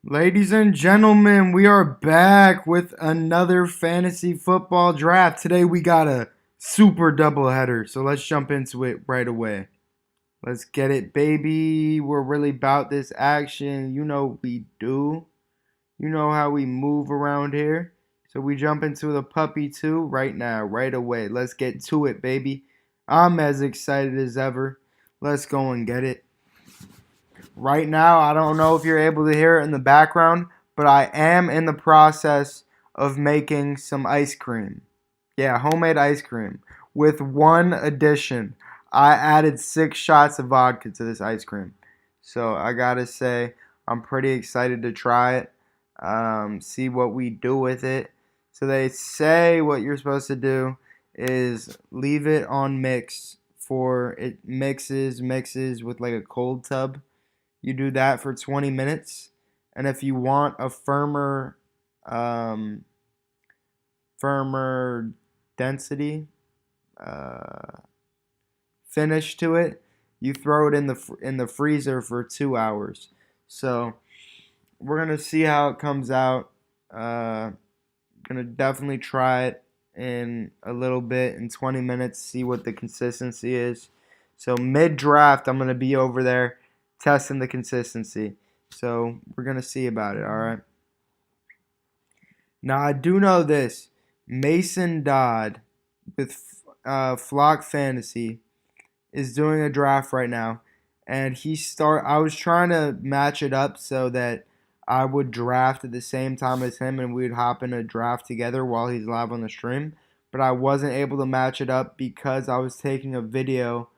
Ladies and gentlemen, we are back with another fantasy football draft. Today we got a super doubleheader, so let's jump into it right away. Let's get it, baby. We're really about this action. You know we do. You know how we move around here. So we jump into the puppy too right now, right away. Let's get to it, baby. I'm as excited as ever. Let's go and get it. Right now, I don't know if you're able to hear it in the background, but I am in the process of making some ice cream. Yeah, homemade ice cream. With one addition, I added 6 shots of vodka to this ice cream. So I gotta say, I'm pretty excited to try it, see what we do with it. So they say what you're supposed to do is leave it on mix for it mixes with like a cold tub. You do that for 20 minutes. And if you want a um, firmer density uh, finish to it, you throw it in the freezer for 2 hours. So we're gonna see how it comes out. Gonna definitely try it in a little bit in 20 minutes, see what the consistency is. So mid draft, I'm gonna be over there testing the consistency. So we're gonna see about it. All right. Now I do know this: Mason Dodd with Flock Fantasy is doing a draft right now, and I was trying to match it up so that I would draft at the same time as him, and we'd hop in a draft together while he's live on the stream. But I wasn't able to match it up because I was taking a video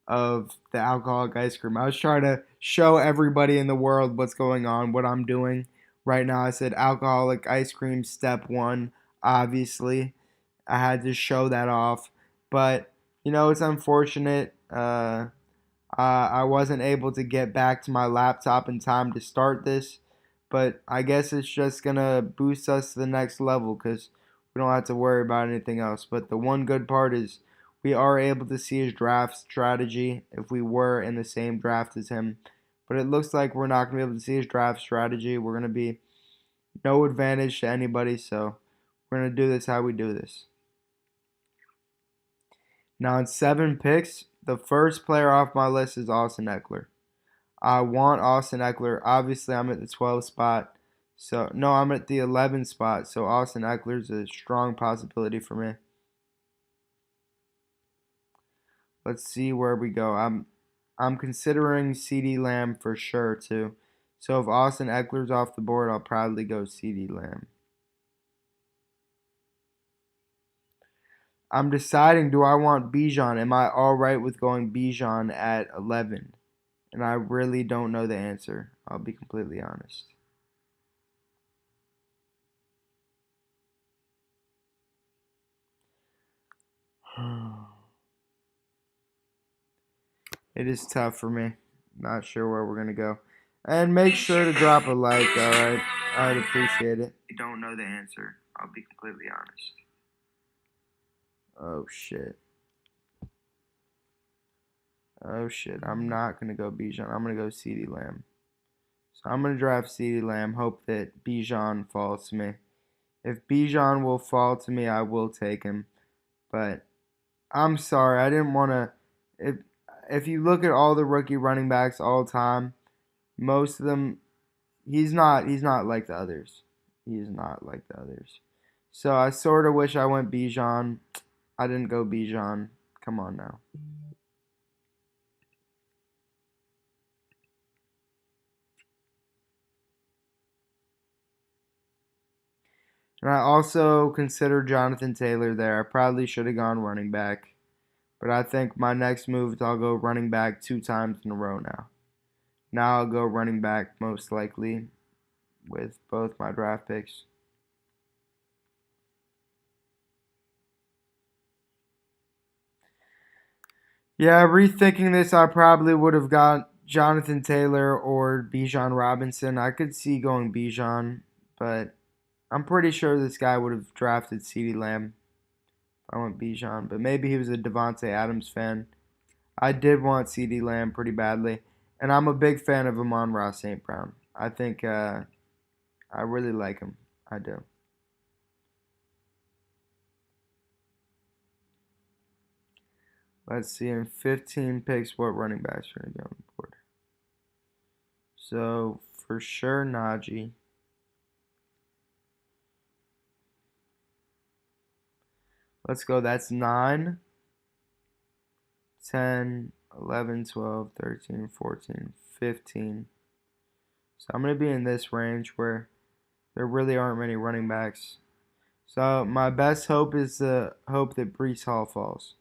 of the alcoholic ice cream. I was trying to show everybody in the world what's going on, what I'm doing right now. I said alcoholic ice cream step one, obviously. I had to show that off. But, it's unfortunate. I wasn't able to get back to my laptop in time to start this. But I guess it's just going to boost us to the next level because we don't have to worry about anything else. But the one good part is we are able to see his draft strategy if we were in the same draft as him. But it looks like we're not going to be able to see his draft strategy. We're going to be no advantage to anybody. So we're going to do this how we do this. Now, in 7 picks, the first player off my list is Austin Eckler. I want Austin Eckler. Obviously, I'm at the 12th spot. So, no, I'm at the 11th spot. So, Austin Eckler is a strong possibility for me. Let's see where we go. I'm considering CeeDee Lamb for sure too. So if Austin Eckler's off the board, I'll probably go CeeDee Lamb. I'm deciding, do I want Bijan? Am I all right with going Bijan at 11? And I really don't know the answer. I'll be completely honest. It is tough for me. Not sure where we're going to go. And make sure to drop a like, alright? I'd appreciate it. I don't know the answer. I'll be completely honest. Oh shit. Oh shit. I'm not going to go Bijan. I'm going to go CeeDee Lamb. So I'm going to draft CeeDee Lamb. Hope that Bijan falls to me. If Bijan will fall to me, I will take him. But I'm sorry. I didn't want to. If you look at all the rookie running backs all time, most of them, he's not like the others. He's not like the others. So I sort of wish I went Bijan. I didn't go Bijan. Come on now. And I also consider Jonathan Taylor there. I probably should have gone running back. But I think my next move is I'll go running back 2 times in a row now. Now I'll go running back most likely with both my draft picks. Yeah, rethinking this, I probably would have got Jonathan Taylor or Bijan Robinson. I could see going Bijan, but I'm pretty sure this guy would have drafted CeeDee Lamb. I want Bijan, but maybe he was a Devontae Adams fan. I did want CeeDee Lamb pretty badly, and I'm a big fan of Amon-Ra St. Brown. I think I really like him. I do. Let's see, in 15 picks, what running backs are going to be on the board? So, for sure, Najee. Let's go. That's 9, 10, 11, 12, 13, 14, 15. So I'm going to be in this range where there really aren't many running backs. So my best hope is the hope that Breece Hall falls.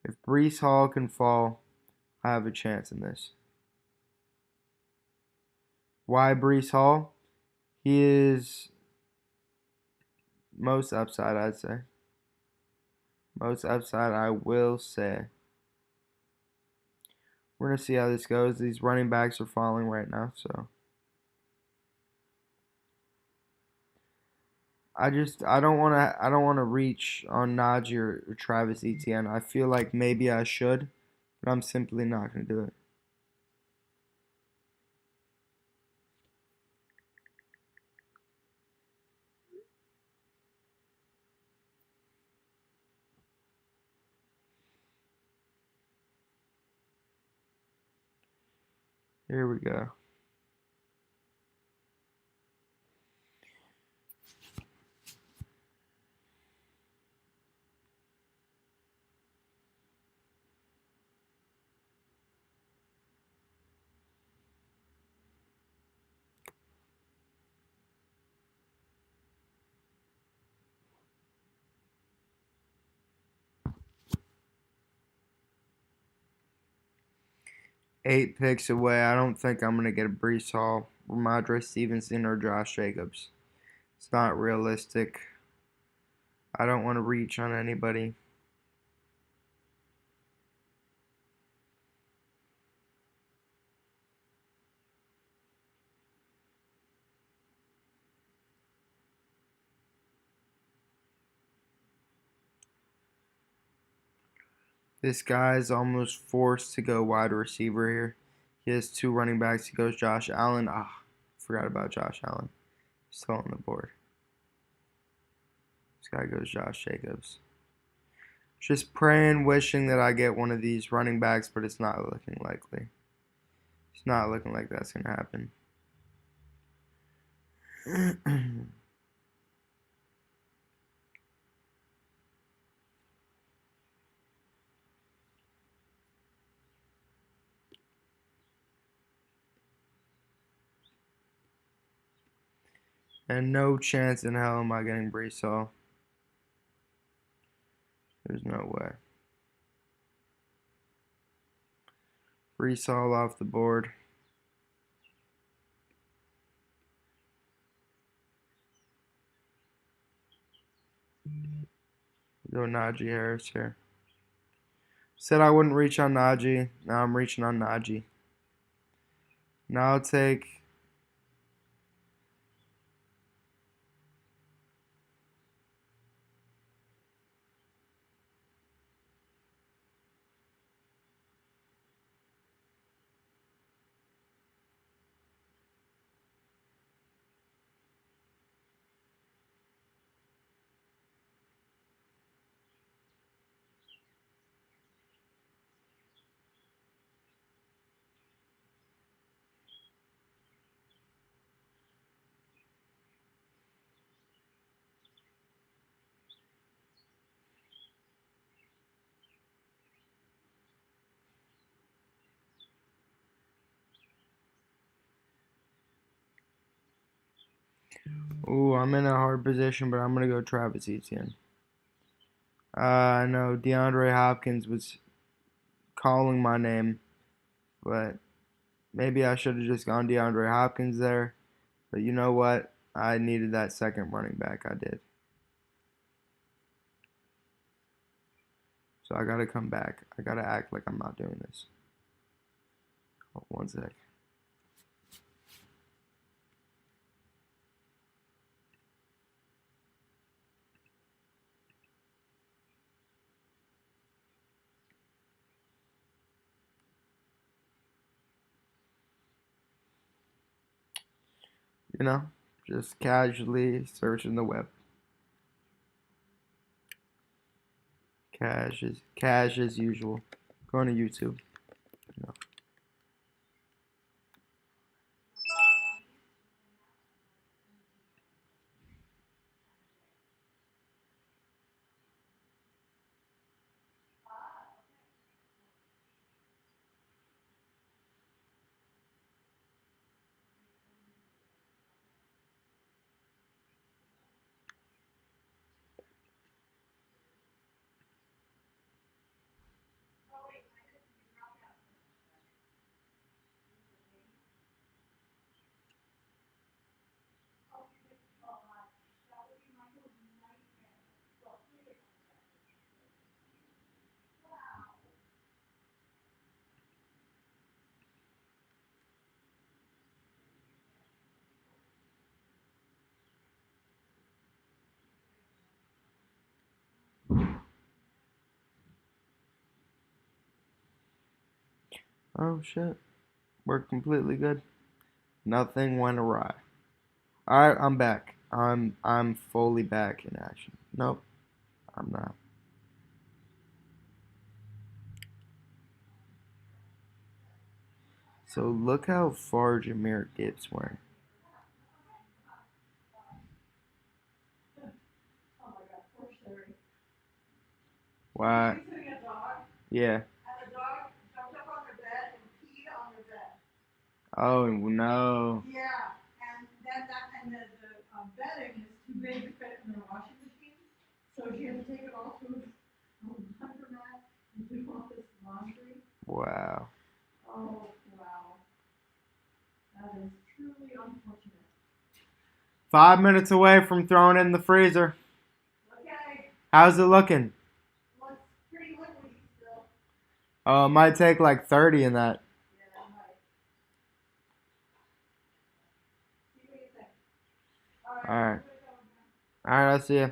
If Breece Hall can fall, I have a chance in this. Why Breece Hall? He is most upside, I'd say. Most upside, I will say. We're going to see how this goes. These running backs are falling right now, so. I don't wanna reach on Najee or Travis Etienne. I feel like maybe I should, but I'm simply not gonna do it. Here we go. Eight picks away. I don't think I'm gonna get a Breece Hall, Ramondre Stevenson, or Josh Jacobs. It's not realistic. I don't want to reach on anybody. This guy is almost forced to go wide receiver here. He has two running backs. He goes Josh Allen. Forgot about Josh Allen. Still on the board. This guy goes Josh Jacobs. Just praying, wishing that I get one of these running backs, but it's not looking likely. It's not looking like that's going to happen. And no chance in hell am I getting Breece Hall. There's no way. Breece Hall off the board. Go Najee Harris here. Said I wouldn't reach on Najee. Now I'm reaching on Najee. Now I'll take. Ooh, I'm in a hard position, but I'm gonna go Travis Etienne. I know DeAndre Hopkins was calling my name, but maybe I should have just gone DeAndre Hopkins there. But you know what? I needed that second running back. I did. So I gotta come back. I gotta act like I'm not doing this. Oh, one sec. You know, just casually searching the web. Cash as usual. Going to YouTube. You know. Oh shit. We're completely good. Nothing went awry. Alright, I'm back. I'm fully back in action. Nope, I'm not. So look how far Jameer Gibbs went. Wow. Yeah. Oh no. Wow. 5 minutes away from throwing it in the freezer. How's it looking? Oh, it might take like 30 in that. Alright. Alright, I'll see you.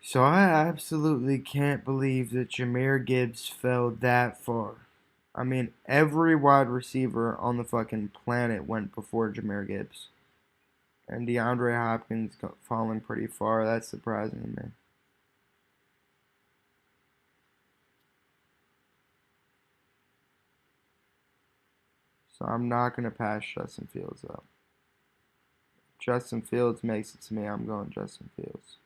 So I absolutely can't believe that Jameer Gibbs fell that far. I mean, every wide receiver on the fucking planet went before Jameer Gibbs. And DeAndre Hopkins falling pretty far. That's surprising to me. So I'm not going to pass Justin Fields up. If Justin Fields makes it to me, I'm going Justin Fields.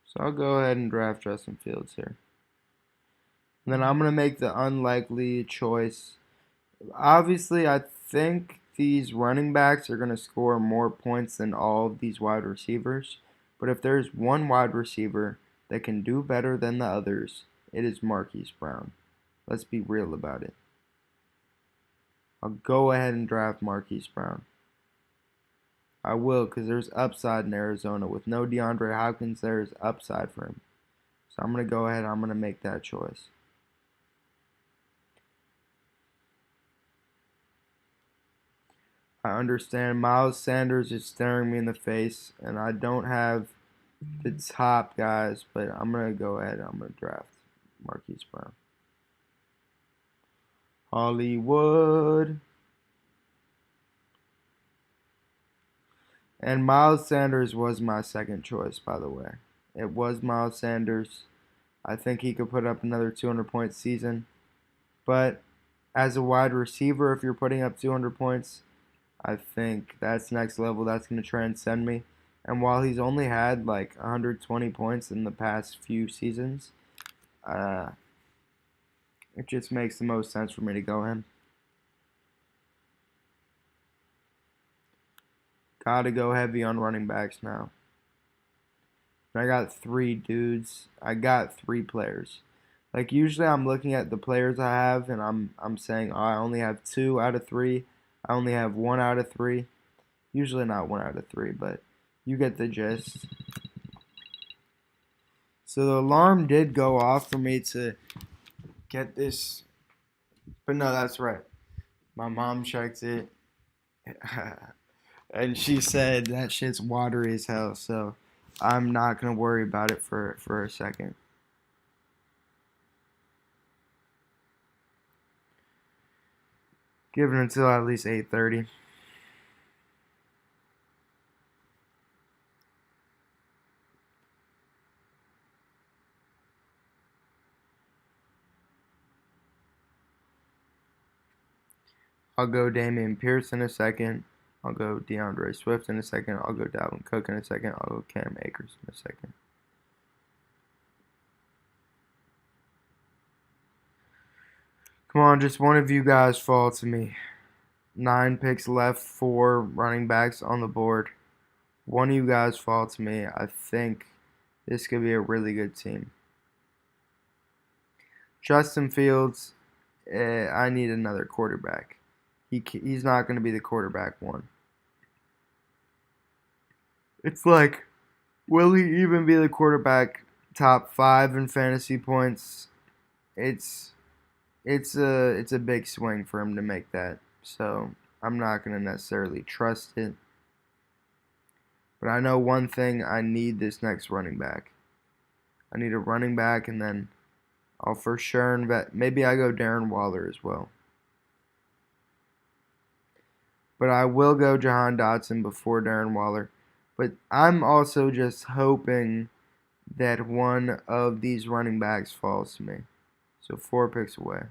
So I'll go ahead and draft Justin Fields here. And then I'm going to make the unlikely choice. Obviously, I think these running backs are going to score more points than all of these wide receivers. But if there's one wide receiver that can do better than the others, it is Marquise Brown. Let's be real about it. I'll go ahead and draft Marquise Brown. I will, because there's upside in Arizona. With no DeAndre Hopkins, there's upside for him. So I'm going to go ahead and I'm going to make that choice. I understand Miles Sanders is staring me in the face, and I don't have the top guys, but I'm going to go ahead and I'm going to draft Marquise Brown. Hollywood. And Miles Sanders was my second choice, by the way. It was Miles Sanders. I think he could put up another 200-point season. But as a wide receiver, if you're putting up 200 points, I think that's next level. That's going to transcend me. And while he's only had like 120 points in the past few seasons, It just makes the most sense for me to go him. Gotta go heavy on running backs now. I got three dudes. I got three players. Like usually I'm looking at the players I have and I'm saying, oh, I only have 2 out of 3. I only have 1 out of 3. Usually not 1 out of 3, but you get the gist. So the alarm did go off for me to get this. But no, that's right. My mom checked it. And she said that shit's watery as hell, so I'm not gonna worry about it for a second. Give it until at least 8:30. I'll go Damian Pierce in a second. I'll go DeAndre Swift in a second. I'll go Dalvin Cook in a second. I'll go Cam Akers in a second. Come on, just one of you guys fall to me. 9 picks left, 4 running backs on the board. One of you guys fall to me. I think this could be a really good team. Justin Fields, I need another quarterback. He's not going to be the quarterback one. It's like, will he even be the quarterback top 5 in fantasy points? It's it's a big swing for him to make that. So I'm not going to necessarily trust it. But I know one thing, I need this next running back. I need a running back, and then I'll for sure invest. Maybe I go Darren Waller as well. But I will go Jahan Dotson before Darren Waller. But I'm also just hoping that one of these running backs falls to me. So 4 picks away.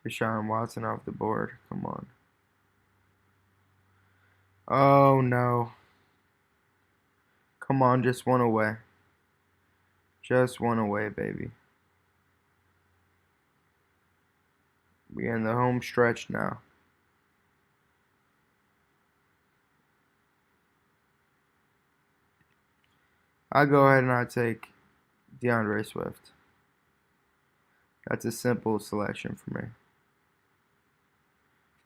Deshaun Watson off the board. Come on. Oh no. Come on, just one away. Just one away, baby. We're in the home stretch now. I go ahead and I take DeAndre Swift. That's a simple selection for me.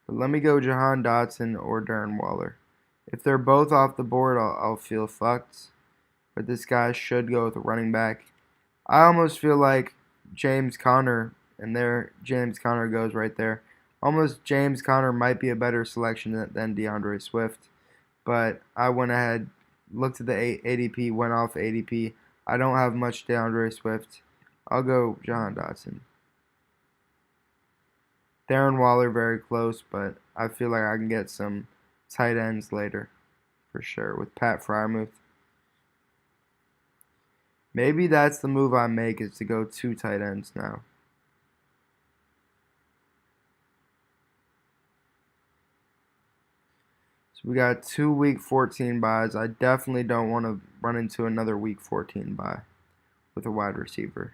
But let me go Jahan Dotson or Darren Waller. If they're both off the board, I'll feel fucked. But this guy should go with a running back. I almost feel like James Conner, and there James Conner goes right there. Almost James Conner might be a better selection than DeAndre Swift. But I went ahead, looked at the ADP, went off ADP. I don't have much DeAndre Swift. I'll go Jahan Dotson. Darren Waller very close, but I feel like I can get some tight ends later for sure with Pat Freiermuth. Maybe that's the move I make is to go 2 tight ends now. So we got 2 week 14 buys. I definitely don't want to run into another week 14 buy with a wide receiver.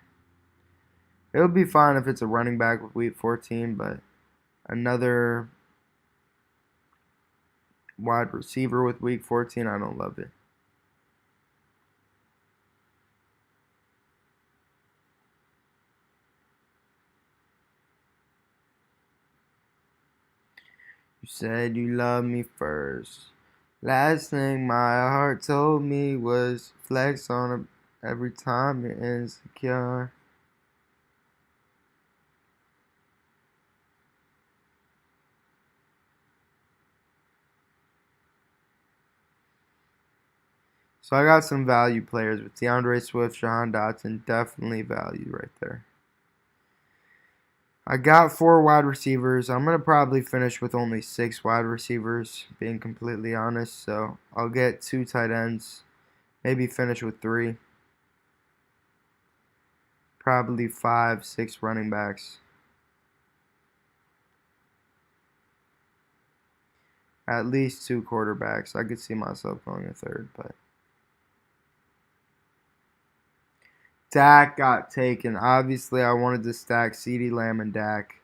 It would be fine if it's a running back with week 14, but another wide receiver with week 14, I don't love it. You said you loved me first. Last thing my heart told me was flex on every time you're insecure. So I got some value players with DeAndre Swift, Jahan Dotson, definitely value right there. I got 4 wide receivers. I'm going to probably finish with only 6 wide receivers, being completely honest. So I'll get 2 tight ends, maybe finish with 3. Probably 5, 6 running backs. At least 2 quarterbacks. I could see myself going a third, but Dak got taken. Obviously, I wanted to stack CeeDee Lamb and Dak.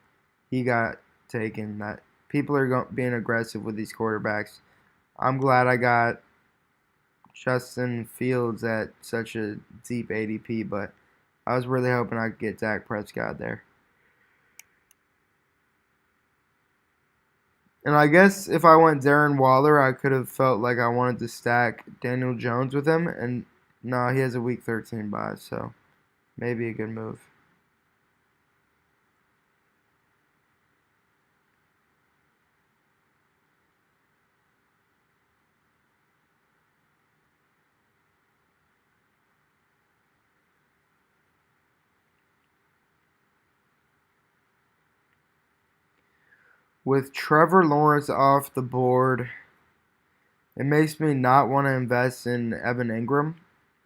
He got taken. That people are being aggressive with these quarterbacks. I'm glad I got Justin Fields at such a deep ADP, but I was really hoping I could get Dak Prescott there. And I guess if I went Darren Waller, I could have felt like I wanted to stack Daniel Jones with him. And no, he has a week 13 bye, so maybe a good move. With Trevor Lawrence off the board, it makes me not want to invest in Evan Ingram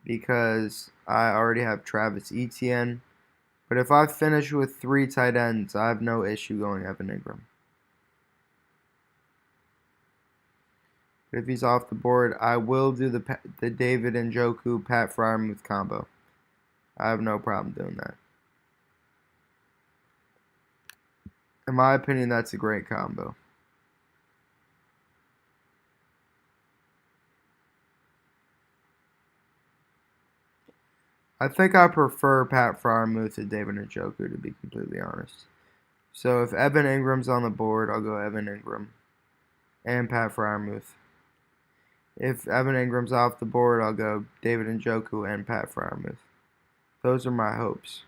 because I already have Travis Etienne. But if I finish with 3 tight ends, I have no issue going Evan Ingram. But if he's off the board, I will do the David Njoku Pat Freiermuth combo. I have no problem doing that. In my opinion, that's a great combo. I think I prefer Pat Freiermuth to David Njoku, to be completely honest. So if Evan Ingram's on the board, I'll go Evan Ingram and Pat Freiermuth. If Evan Ingram's off the board, I'll go David Njoku and Pat Freiermuth. Those are my hopes.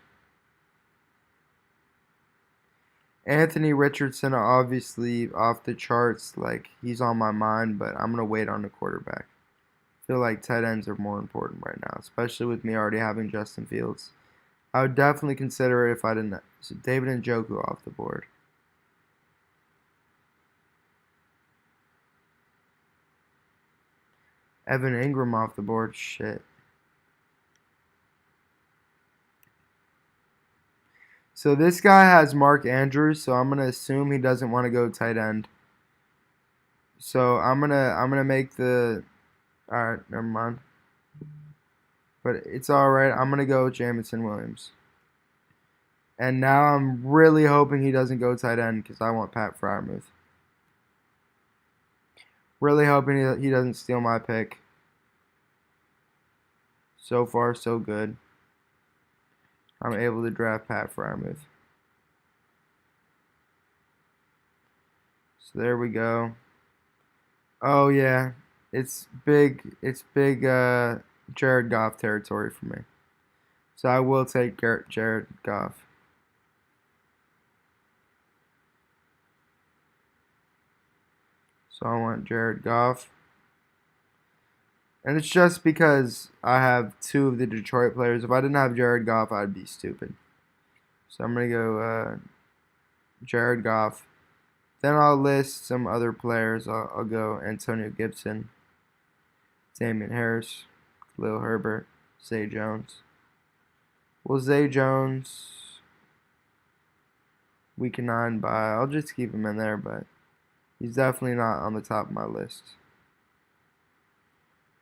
Anthony Richardson, obviously off the charts, like he's on my mind, but I'm gonna wait on the quarterback. I feel like tight ends are more important right now, especially with me already having Justin Fields. I would definitely consider it if I didn't. So David Njoku off the board. Evan Ingram off the board. Shit. So this guy has Mark Andrews, so I'm gonna assume he doesn't want to go tight end. So I'm gonna make the. All right, never mind. But it's all right. I'm gonna go with Jamison Williams. And now I'm really hoping he doesn't go tight end because I want Pat Freiermuth. Really hoping he doesn't steal my pick. So far, so good. I'm able to draft Pat Freiermuth. So there we go. Oh yeah, it's big. It's big. Jared Goff territory for me. So I will take Jared Goff. So I want Jared Goff. And it's just because I have 2 of the Detroit players. If I didn't have Jared Goff, I'd be stupid. So I'm going to go Jared Goff. Then I'll list some other players. I'll go Antonio Gibson, Damian Harris, Khalil Herbert, Zay Jones. Well, Zay Jones, week 9 bye. I'll just keep him in there, but he's definitely not on the top of my list.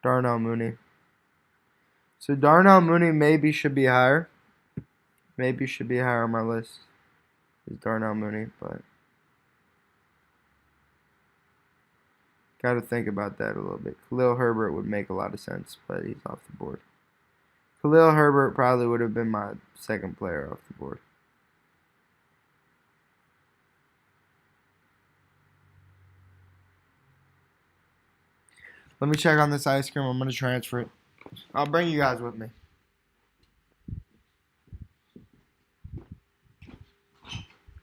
Darnell Mooney. So Darnell Mooney maybe should be higher. Maybe should be higher on my list. Is Darnell Mooney, but got to think about that a little bit. Khalil Herbert would make a lot of sense, but he's off the board. Khalil Herbert probably would have been my second player off the board. Let me check on this ice cream. I'm going to transfer it. I'll bring you guys with me.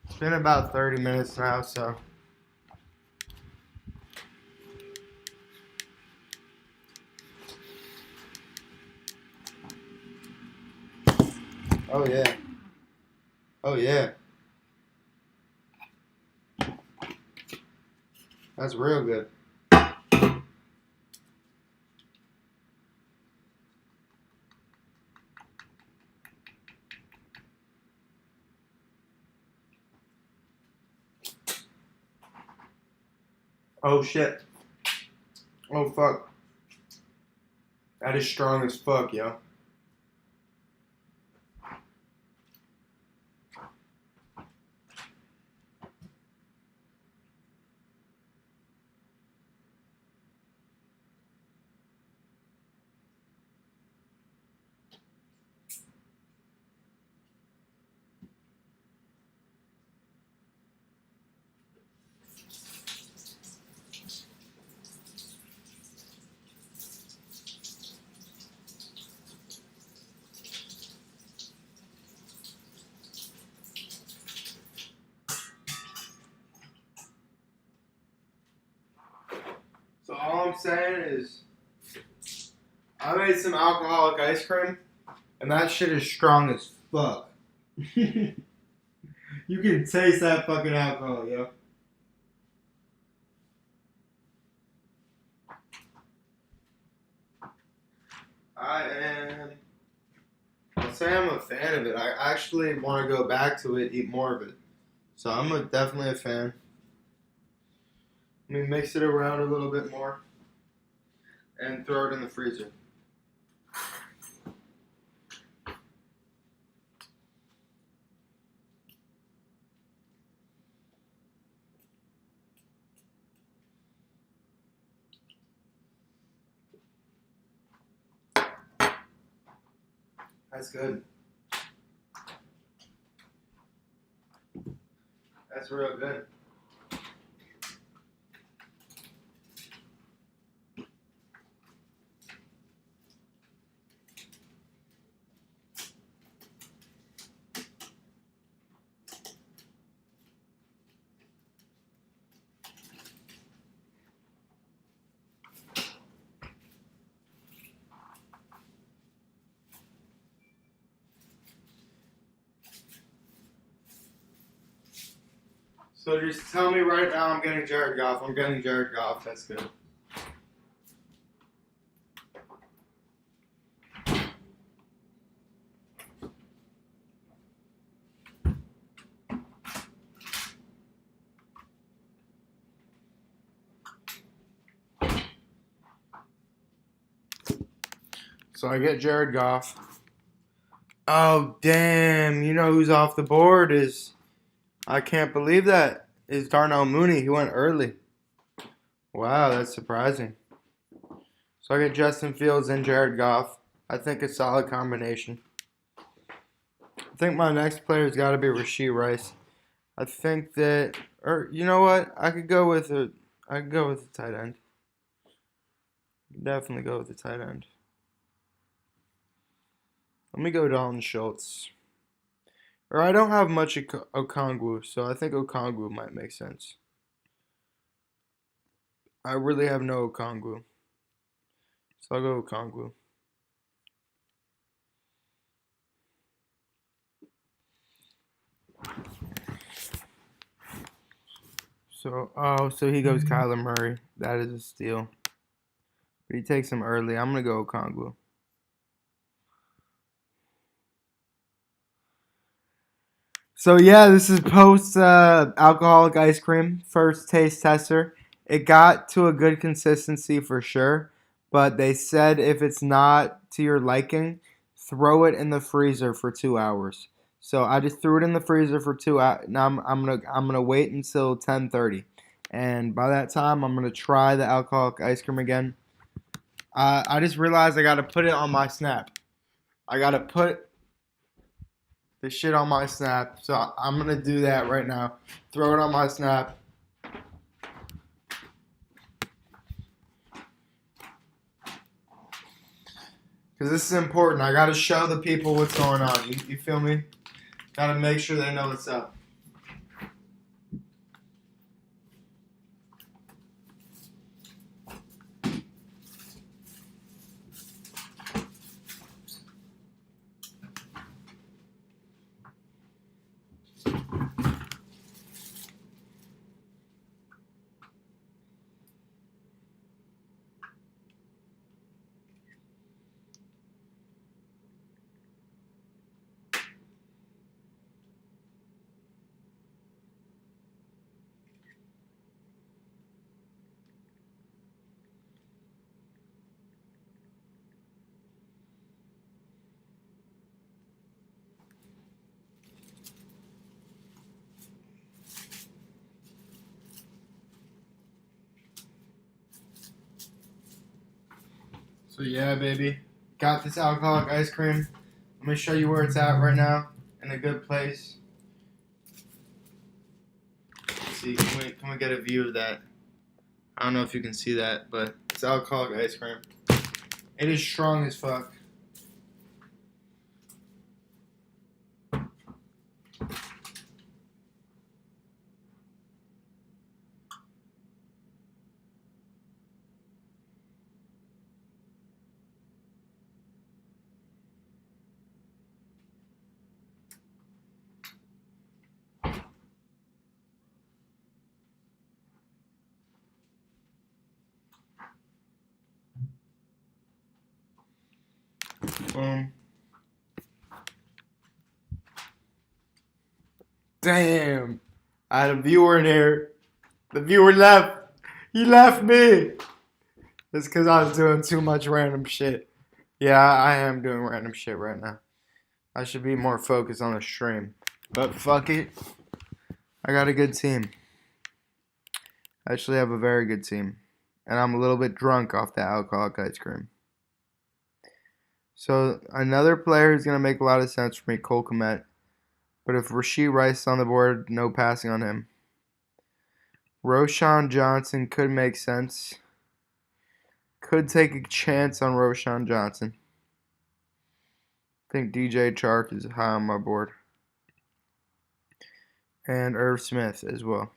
It's been about 30 minutes now, so. Oh, yeah. Oh, yeah. That's real good. Oh, Oh shit. Oh fuck. That is strong as fuck, yo. So all I'm saying is, I made some alcoholic ice cream, and that shit is strong as fuck. You can taste that fucking alcohol, yo. I am. I'll say I'm a fan of it. I actually want to go back to it, eat more of it. So definitely a fan. Let me mix it around a little bit more and throw it in the freezer. That's good. That's real good. So just tell me right now I'm getting Jared Goff. I'm getting Jared Goff. That's good. So I get Jared Goff. Oh, damn. You know who's off the board is, I can't believe that, is Darnell Mooney. He went early. Wow, that's surprising. So I get Justin Fields and Jared Goff. I think a solid combination. I think my next player's got to be Rashee Rice. I think that, or you know what? I could go with a tight end. Definitely go with a tight end. Let me go Dalton Schultz. Or I don't have much Okongwu, so I think Okongwu might make sense. I really have no Okongwu. So I'll go Okongwu. So he goes Kyler Murray. That is a steal. But he takes him early. I'm going to go Okongwu. So yeah, this is post alcoholic ice cream first taste tester. It got to a good consistency for sure, but they said if it's not to your liking, throw it in the freezer for 2 hours. So I just threw it in the freezer for 2 hours. Now I'm gonna wait until 10:30, and by that time I'm gonna try the alcoholic ice cream again. I just realized I gotta put it on my snap. I gotta put the shit on my snap. So I'm going to do that right now. Throw it on my snap. Because this is important. I got to show the people what's going on. You feel me? Got to make sure they know what's up. So yeah, baby, got this alcoholic ice cream. I'm gonna show you where it's at right now, in a good place. Let's see, can we get a view of that? I don't know if you can see that, but it's alcoholic ice cream. It is strong as fuck. Um, damn, I had a viewer in here. The viewer left. He left me. It's because I was doing too much random shit. Yeah, I am doing random shit right now. I should be more focused on the stream. But fuck it. I got a good team. I actually have a very good team. And I'm a little bit drunk off that alcoholic ice cream. So another player who's going to make a lot of sense for me, Cole Kmet. But if Rashee Rice is on the board, no passing on him. Roshan Johnson could make sense. Could take a chance on Roshan Johnson. I think DJ Chark is high on my board. And Irv Smith as well.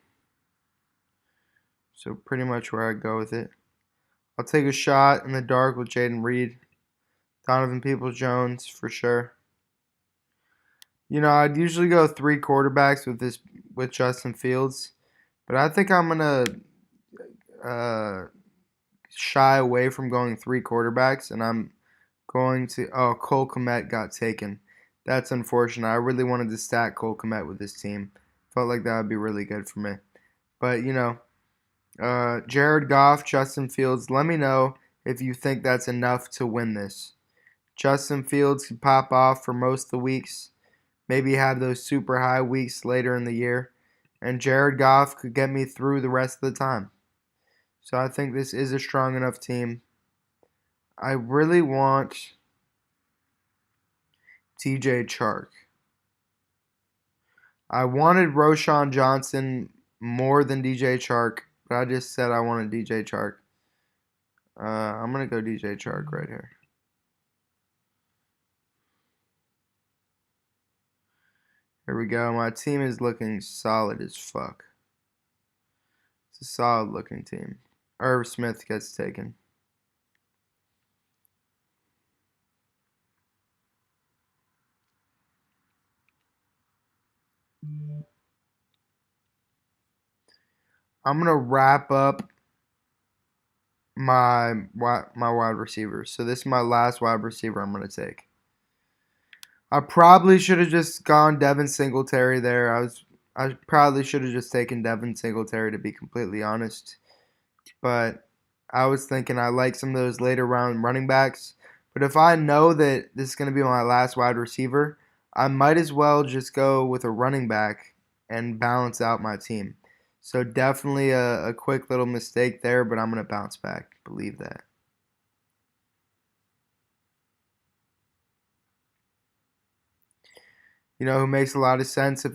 So pretty much where I go with it. I'll take a shot in the dark with Jaden Reed. Donovan Peoples-Jones for sure. You know, I'd usually go 3 quarterbacks with Justin Fields, but I think I'm gonna shy away from going 3 quarterbacks, and I'm going to. Oh, Cole Kmet got taken. That's unfortunate. I really wanted to stack Cole Kmet with this team. Felt like that would be really good for me. But you know, Jared Goff, Justin Fields. Let me know if you think that's enough to win this. Justin Fields could pop off for most of the weeks. Maybe have those super high weeks later in the year. And Jared Goff could get me through the rest of the time. So I think this is a strong enough team. I really want DJ Chark. I wanted Roshan Johnson more than DJ Chark, but I just said I wanted DJ Chark. I'm going to go DJ Chark right here. Here we go. My team is looking solid as fuck. It's a solid looking team. Irv Smith gets taken. I'm going to wrap up my wide receivers. So this is my last wide receiver I'm going to take. I probably should have just gone Devin Singletary there. I probably should have just taken Devin Singletary, to be completely honest. But I was thinking I like some of those later round running backs. But if I know that this is going to be my last wide receiver, I might as well just go with a running back and balance out my team. So definitely a quick little mistake there, but I'm going to bounce back. Believe that. You know who makes a lot of sense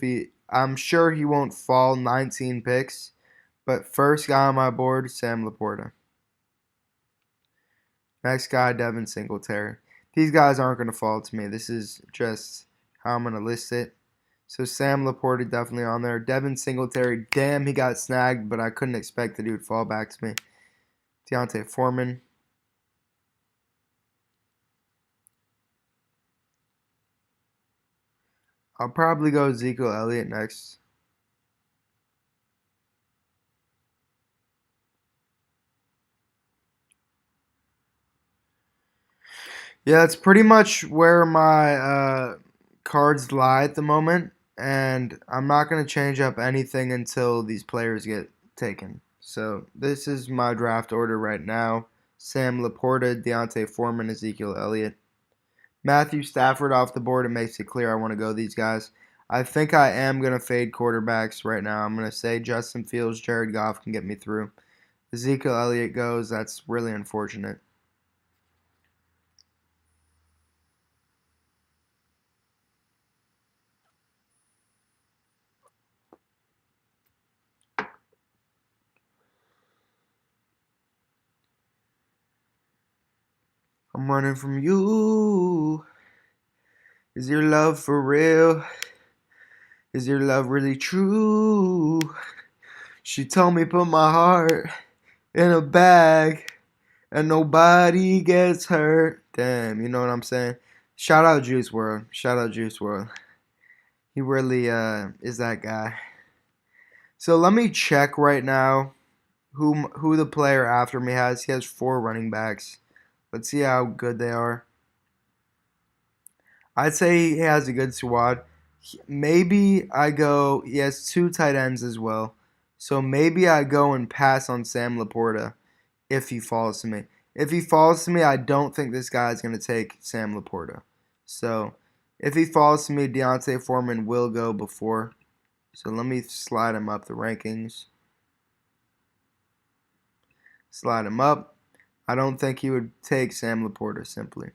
I'm sure he won't fall 19 picks, but first guy on my board, Sam Laporta. Next guy, Devin Singletary. These guys aren't going to fall to me. This is just how I'm going to list it. So Sam Laporta definitely on there. Devin Singletary, damn, he got snagged, but I couldn't expect the dude to fall back to me. Deontay Foreman. I'll probably go Ezekiel Elliott next. Yeah, that's pretty much where my cards lie at the moment, and I'm not going to change up anything until these players get taken. So this is my draft order right now. Sam Laporta, Deontay Foreman, Ezekiel Elliott. Matthew Stafford off the board. It makes it clear I want to go these guys. I think I am going to fade quarterbacks right now. I'm going to say Justin Fields, Jared Goff can get me through. Ezekiel Elliott goes. That's really unfortunate. I'm running from you. Is your love for real? Is your love really true? She told me put my heart in a bag and nobody gets hurt. Damn, you know what I'm saying? Shout out Juice WRLD. Shout out Juice WRLD. He really is that guy. So let me check right now who the player after me has. He has 4 running backs. Let's see how good they are. I'd say he has a good squad. Maybe I go. He has 2 tight ends as well. So maybe I go and pass on Sam Laporta if he falls to me. If he falls to me, I don't think this guy is going to take Sam Laporta. So if he falls to me, Deontay Foreman will go before. So let me slide him up the rankings. Slide him up. I don't think he would take Sam Laporta simply.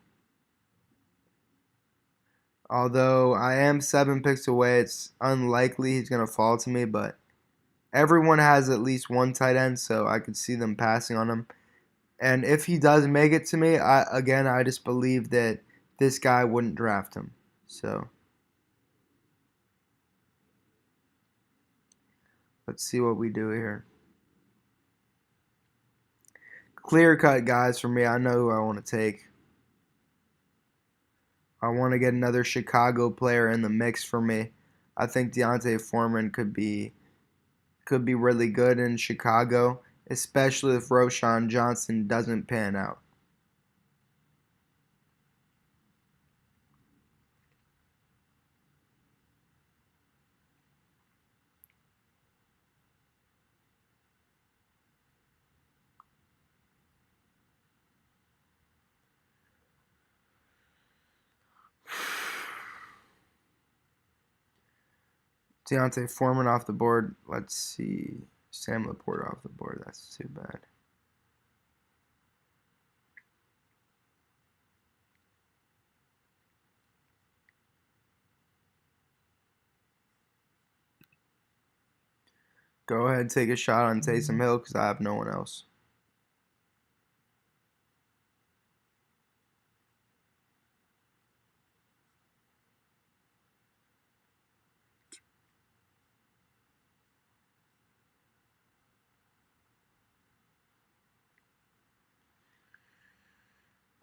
Although I am 7 picks away, it's unlikely he's going to fall to me, but everyone has at least 1 tight end, so I could see them passing on him. And if he does make it to me, I just believe that this guy wouldn't draft him. So let's see what we do here. Clear cut guys for me. I know who I want to take. I want to get another Chicago player in the mix for me. I think Deontay Foreman could be really good in Chicago, especially if Roschon Johnson doesn't pan out. Deontay Foreman off the board. Let's see. Sam Laporta off the board. That's too bad. Go ahead, take a shot on Taysom Hill because I have no one else.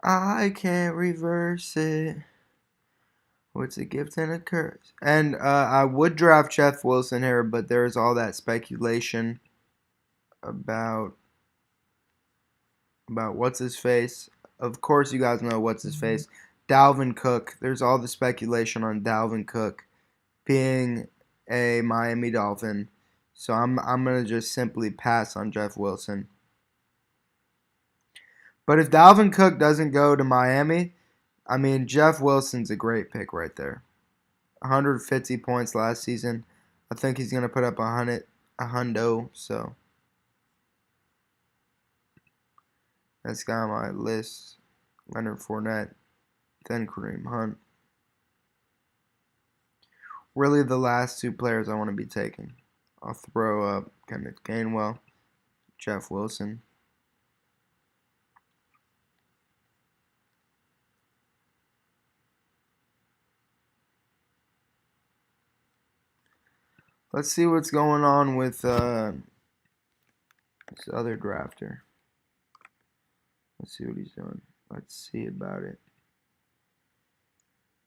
I can't reverse it. What's a gift and a curse? And I would draft Jeff Wilson here, but there's all that speculation about what's his face. Of course, you guys know what's his face. Dalvin Cook. There's all the speculation on Dalvin Cook being a Miami Dolphin. So I'm gonna just simply pass on Jeff Wilson. But if Dalvin Cook doesn't go to Miami, I mean Jeff Wilson's a great pick right there. 150 points last season. I think he's gonna put up a hundo. So that's got on my list. Leonard Fournette, then Kareem Hunt. Really, the last 2 players I want to be taking. I'll throw up Kenneth Gainwell, Jeff Wilson. Let's see what's going on with this other drafter. Let's see what he's doing. Let's see about it.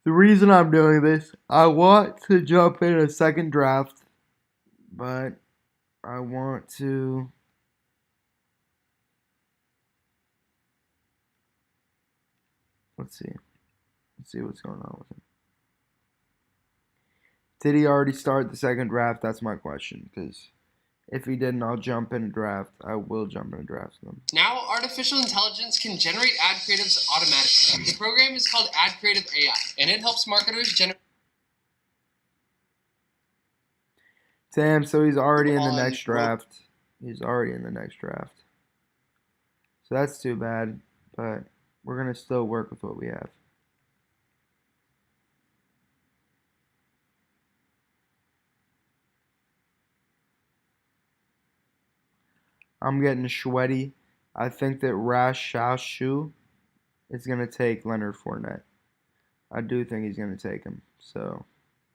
The reason I'm doing this, I want to jump in a second draft, but I want to. Let's see. Let's see what's going on with him. Did he already start the second draft? That's my question. Because if he didn't, I'll jump in a draft. I will jump in a draft them. Now, artificial intelligence can generate ad creatives automatically. The program is called Ad Creative AI, and it helps marketers generate. Damn, so he's already in the next draft. He's already in the next draft. So that's too bad, but we're going to still work with what we have. I'm getting sweaty. I think that Rashashu is going to take Leonard Fournette. I do think he's going to take him. So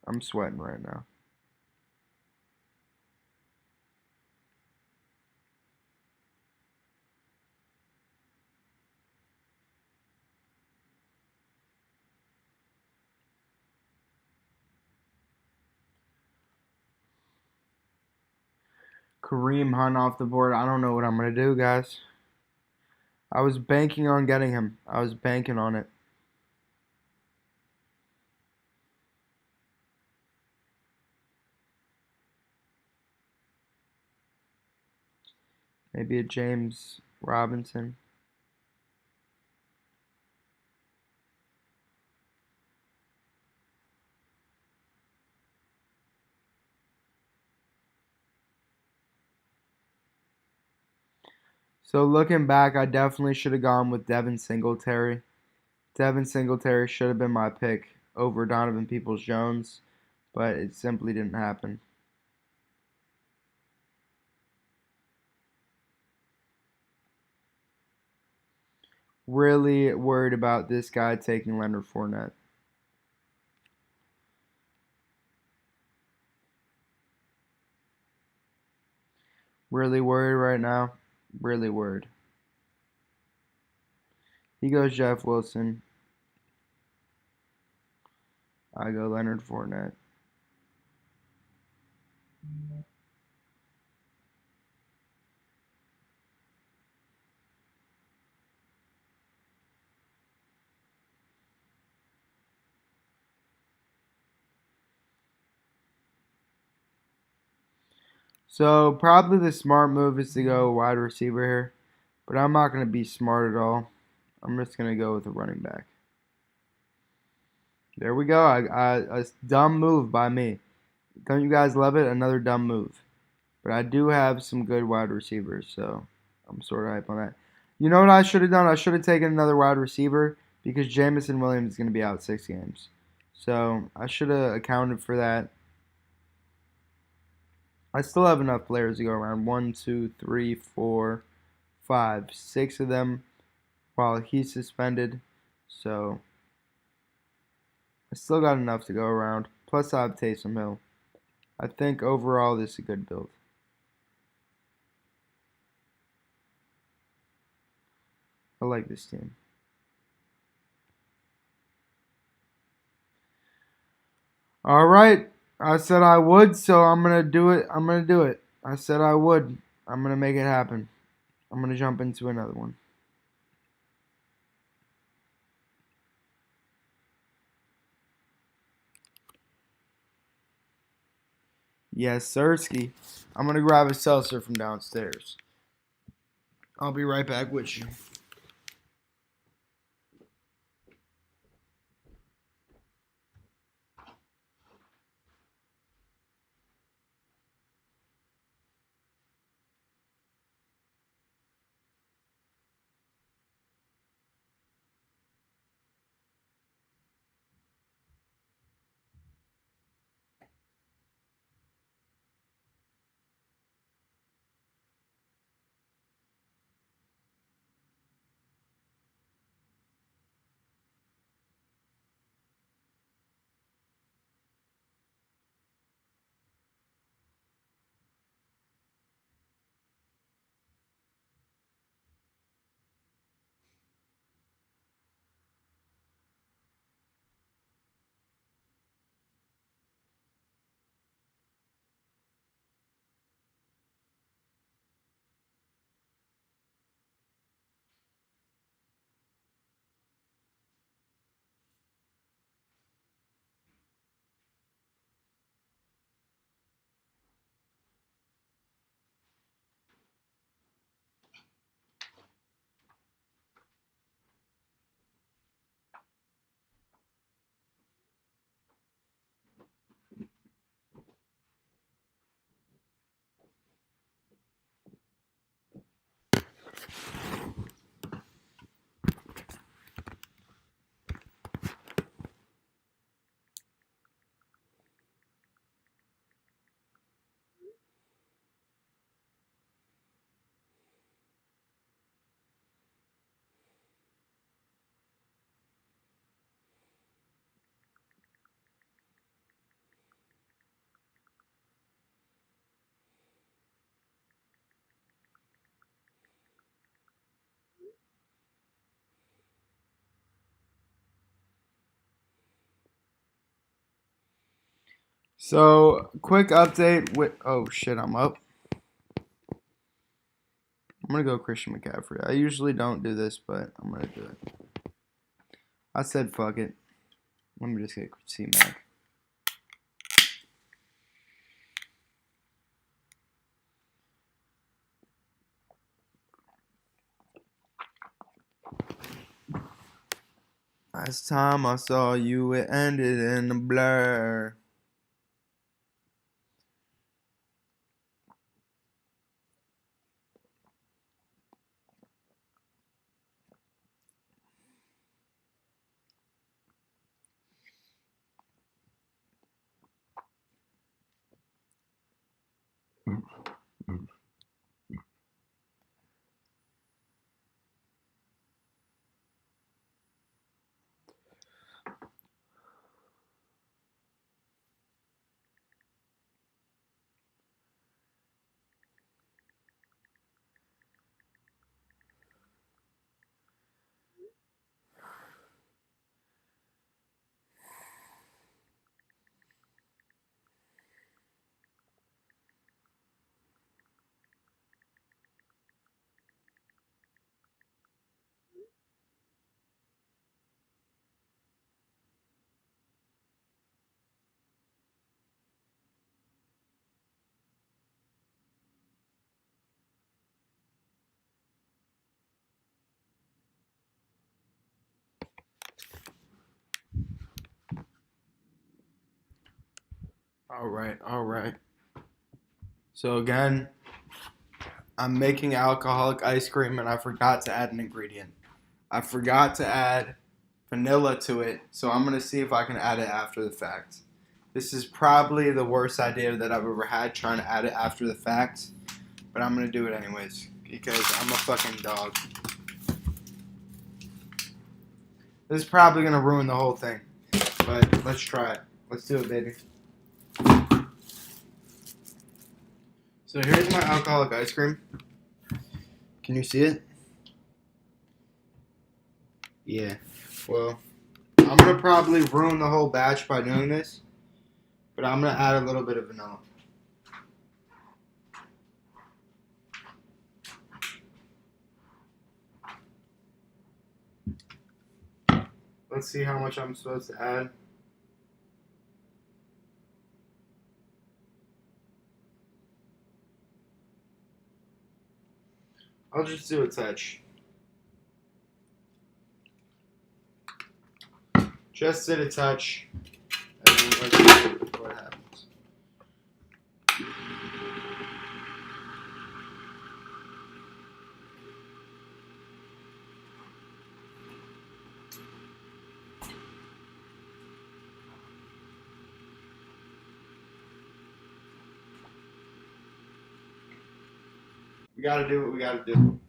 I'm sweating right now. Kareem Hunt off the board. I don't know what I'm going to do, guys. I was banking on getting him. I was banking on it. Maybe a James Robinson. So looking back, I definitely should have gone with Devin Singletary. Devin Singletary should have been my pick over Donovan Peoples-Jones, but it simply didn't happen. Really worried about this guy taking Leonard Fournette. Really worried right now. Really worried. He goes Jeff Wilson. I go Leonard Fournette. So probably the smart move is to go wide receiver here, but I'm not going to be smart at all. I'm just going to go with a running back. There we go. A dumb move by me. Don't you guys love it? Another dumb move. But I do have some good wide receivers, so I'm sort of hype on that. You know what I should have done? I should have taken another wide receiver because Jamison Williams is going to be out 6 games. So I should have accounted for that. I still have enough players to go around. 1, 2, 3, 4, 5, 6 of them while he's suspended. So I still got enough to go around. Plus I have Taysom Hill. I think overall this is a good build. I like this team. All right. I said I would, so I'm going to do it. I'm going to do it. I said I would. I'm going to make it happen. I'm going to jump into another one. Yes, Sirski. I'm going to grab a seltzer from downstairs. I'll be right back with you. So, quick update with. Oh shit, I'm up. I'm gonna go Christian McCaffrey. I usually don't do this, but I'm gonna do it. I said fuck it. Let me just get C-Mac. Last time I saw you, it ended in a blur. All right. So again, I'm making alcoholic ice cream and I forgot to add an ingredient. I forgot to add vanilla to it, so I'm gonna see if I can add it after the fact. This is probably the worst idea that I've ever had, trying to add it after the fact, but I'm gonna do it anyways because I'm a fucking dog. This is probably gonna ruin the whole thing, but let's try it. Let's do it, baby. So here's my alcoholic ice cream. Can you see it? Yeah. Well, I'm gonna probably ruin the whole batch by doing this, but I'm gonna add a little bit of vanilla. Let's see how much I'm supposed to add. I'll just do a touch. Just did a touch. And then let's see what happens. We gotta do what we gotta do.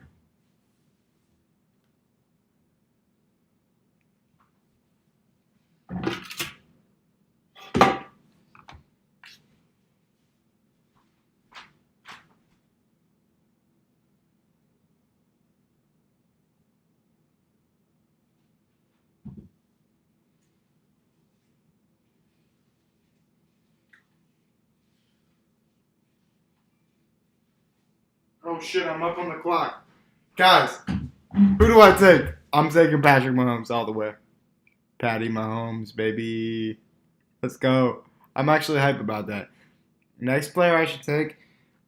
Oh shit, I'm up on the clock. Guys, who do I take? I'm taking Patrick Mahomes all the way. Patty Mahomes, baby. Let's go. I'm actually hype about that. Next player I should take.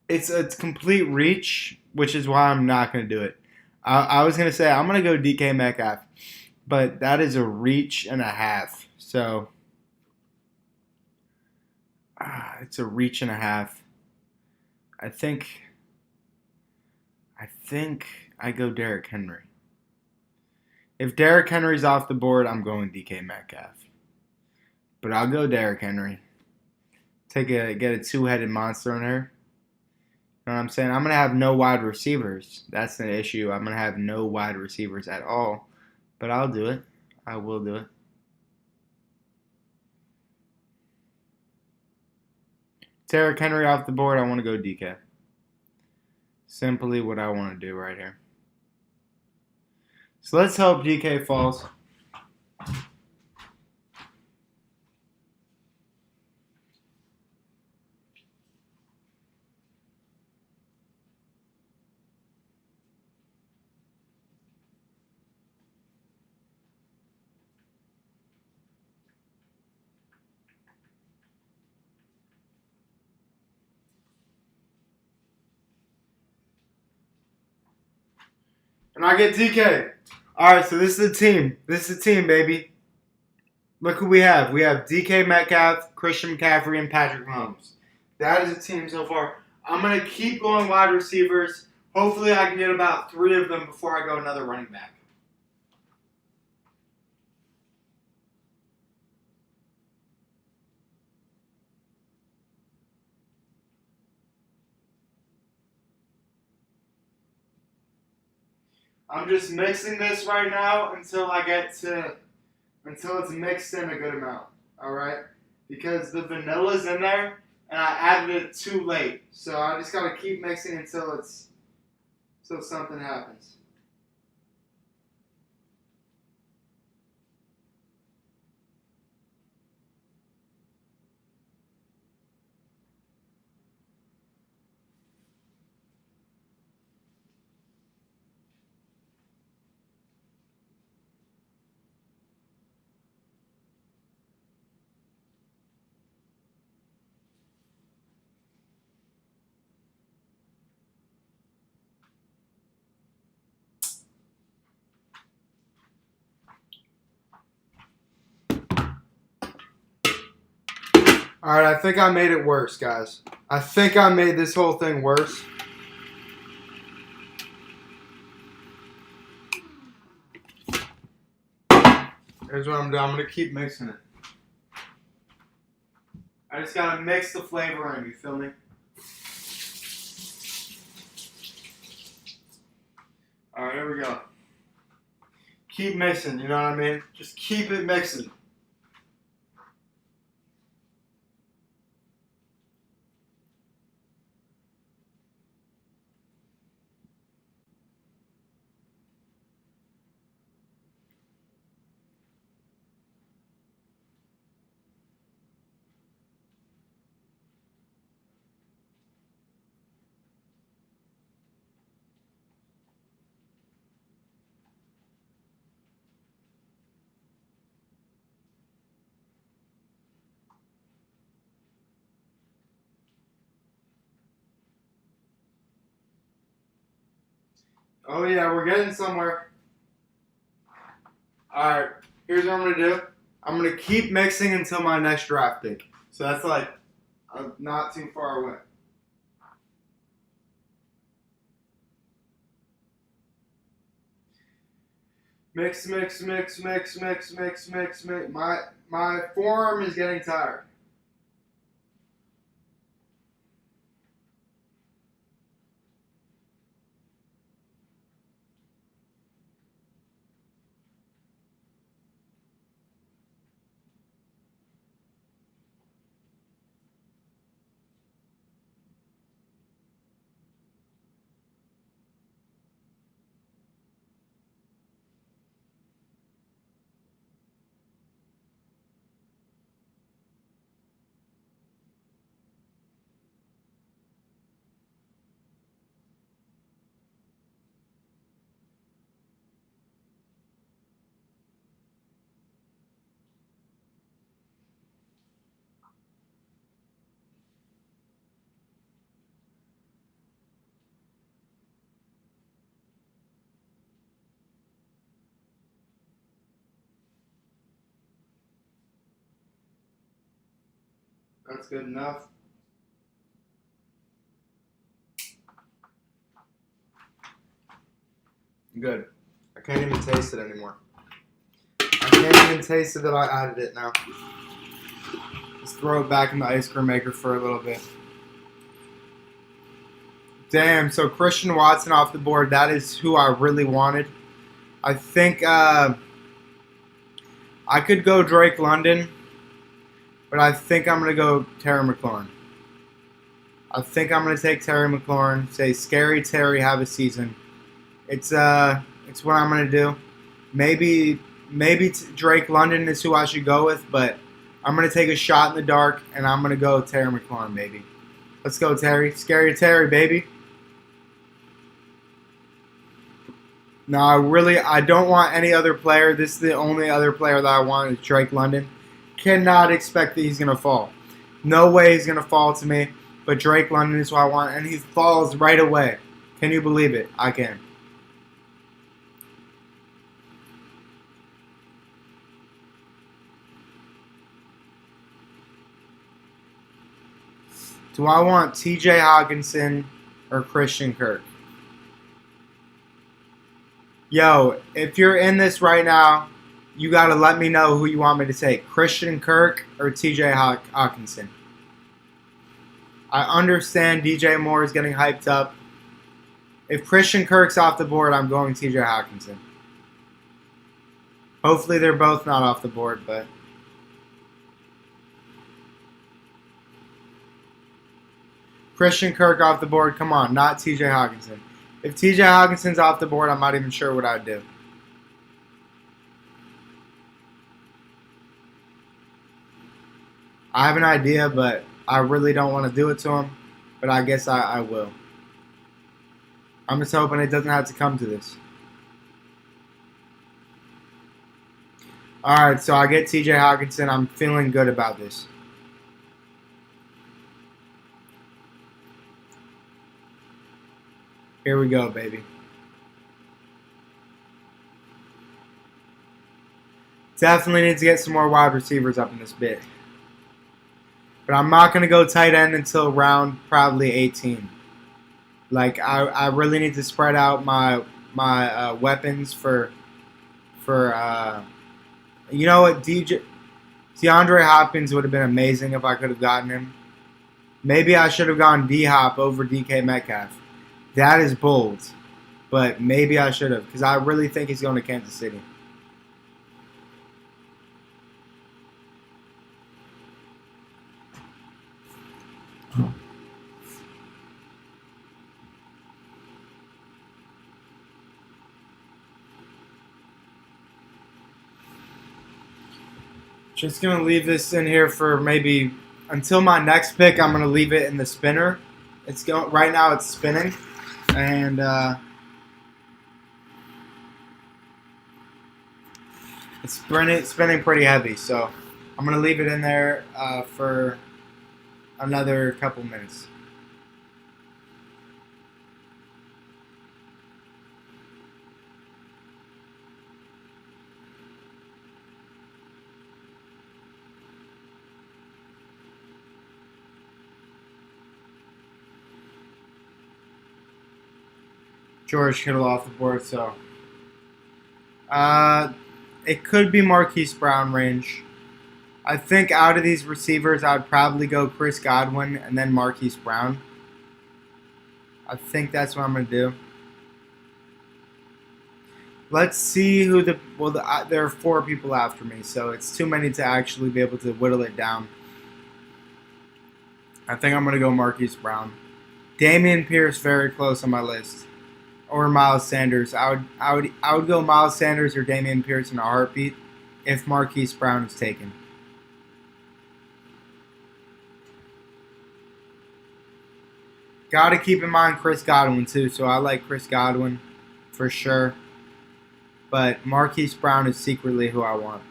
It's a complete reach, which is why I'm not going to do it. I was going to say I'm going to go DK Metcalf, but that is a reach and a half. So it's a reach and a half. I think I go Derrick Henry. If Derrick Henry's off the board, I'm going DK Metcalf. But I'll go Derrick Henry. Get a two-headed monster in there. You know what I'm saying? I'm gonna have no wide receivers. That's the issue. I'm gonna have no wide receivers at all. But I'll do it. I will do it. Derrick Henry off the board. I want to go DK. Simply what I want to do right here. So let's hope DK falls. And I get DK. All right, so this is the team. This is the team, baby. Look who we have. We have DK Metcalf, Christian McCaffrey, and Patrick Mahomes. That is the team so far. I'm going to keep going wide receivers. Hopefully I can get about 3 of them before I go another running back. I'm just mixing this right now until it's mixed in a good amount. Alright? Because the vanilla's in there and I added it too late. So I just gotta keep mixing until something happens. Alright, I think I made it worse, guys. I think I made this whole thing worse. Here's what I'm doing. I'm going to keep mixing it. I just got to mix the flavor in, you feel me? Alright, here we go. Keep mixing, you know what I mean? Just keep it mixing. Oh yeah, we're getting somewhere. Alright, here's what I'm going to do. I'm going to keep mixing until my next draft pick. So that's like not too far away. Mix, mix, mix, mix, mix, mix, mix, mix. My forearm is getting tired. That's good enough. Good. I can't even taste it anymore. I can't even taste it that I added it now. Let's throw it back in the ice cream maker for a little bit. Damn, so Christian Watson off the board. That is who I really wanted. I think I could go Drake London, but I think I'm going to go Terry McLaurin. I think I'm going to take Terry McLaurin. Say, Scary Terry, have a season. It's what I'm going to do. Maybe Drake London is who I should go with, but I'm going to take a shot in the dark, and I'm going to go Terry McLaurin, baby. Let's go, Terry. Scary Terry, baby. No, I don't want any other player. This is the only other player that I want is Drake London. Cannot expect that he's going to fall. No way he's going to fall to me, but Drake London is what I want, and he falls right away. Can you believe it? I can. Do I want TJ Hawkinson or Christian Kirk? Yo, if you're in this right now, you got to let me know who you want me to take, Christian Kirk or TJ Hawkinson. I understand DJ Moore is getting hyped up. If Christian Kirk's off the board, I'm going TJ Hawkinson. Hopefully they're both not off the board, but Christian Kirk off the board, come on, not TJ Hawkinson. If TJ Hawkinson's off the board, I'm not even sure what I'd do. I have an idea, but I really don't want to do it to him, but I guess I will. I'm just hoping it doesn't have to come to this. Alright, so I get TJ Hawkinson. I'm feeling good about this. Here we go, baby. Definitely need to get some more wide receivers up in this bit. But I'm not going to go tight end until round probably 18. Like, I really need to spread out my weapons for you know what, DeAndre Hopkins would have been amazing if I could have gotten him. Maybe I should have gone D-Hop over DK Metcalf. That is bold, but maybe I should have because I really think he's going to Kansas City. Just going to leave this in here for maybe until my next pick. I'm going to leave it in the spinner. It's going right now. It's spinning, and it's spinning pretty heavy. So I'm going to leave it in there for another couple minutes. George Kittle off the board, so it could be Marquise Brown range. I think out of these receivers, I'd probably go Chris Godwin and then Marquise Brown. I think that's what I'm gonna do. Let's see who there are 4 people after me, so it's too many to actually be able to whittle it down. I think I'm gonna go Marquise Brown. Dameon Pierce very close on my list. Or Miles Sanders. I would go Miles Sanders or Dameon Pierce in a heartbeat if Marquise Brown is taken. Got to keep in mind Chris Godwin too, so I like Chris Godwin for sure. But Marquise Brown is secretly who I want.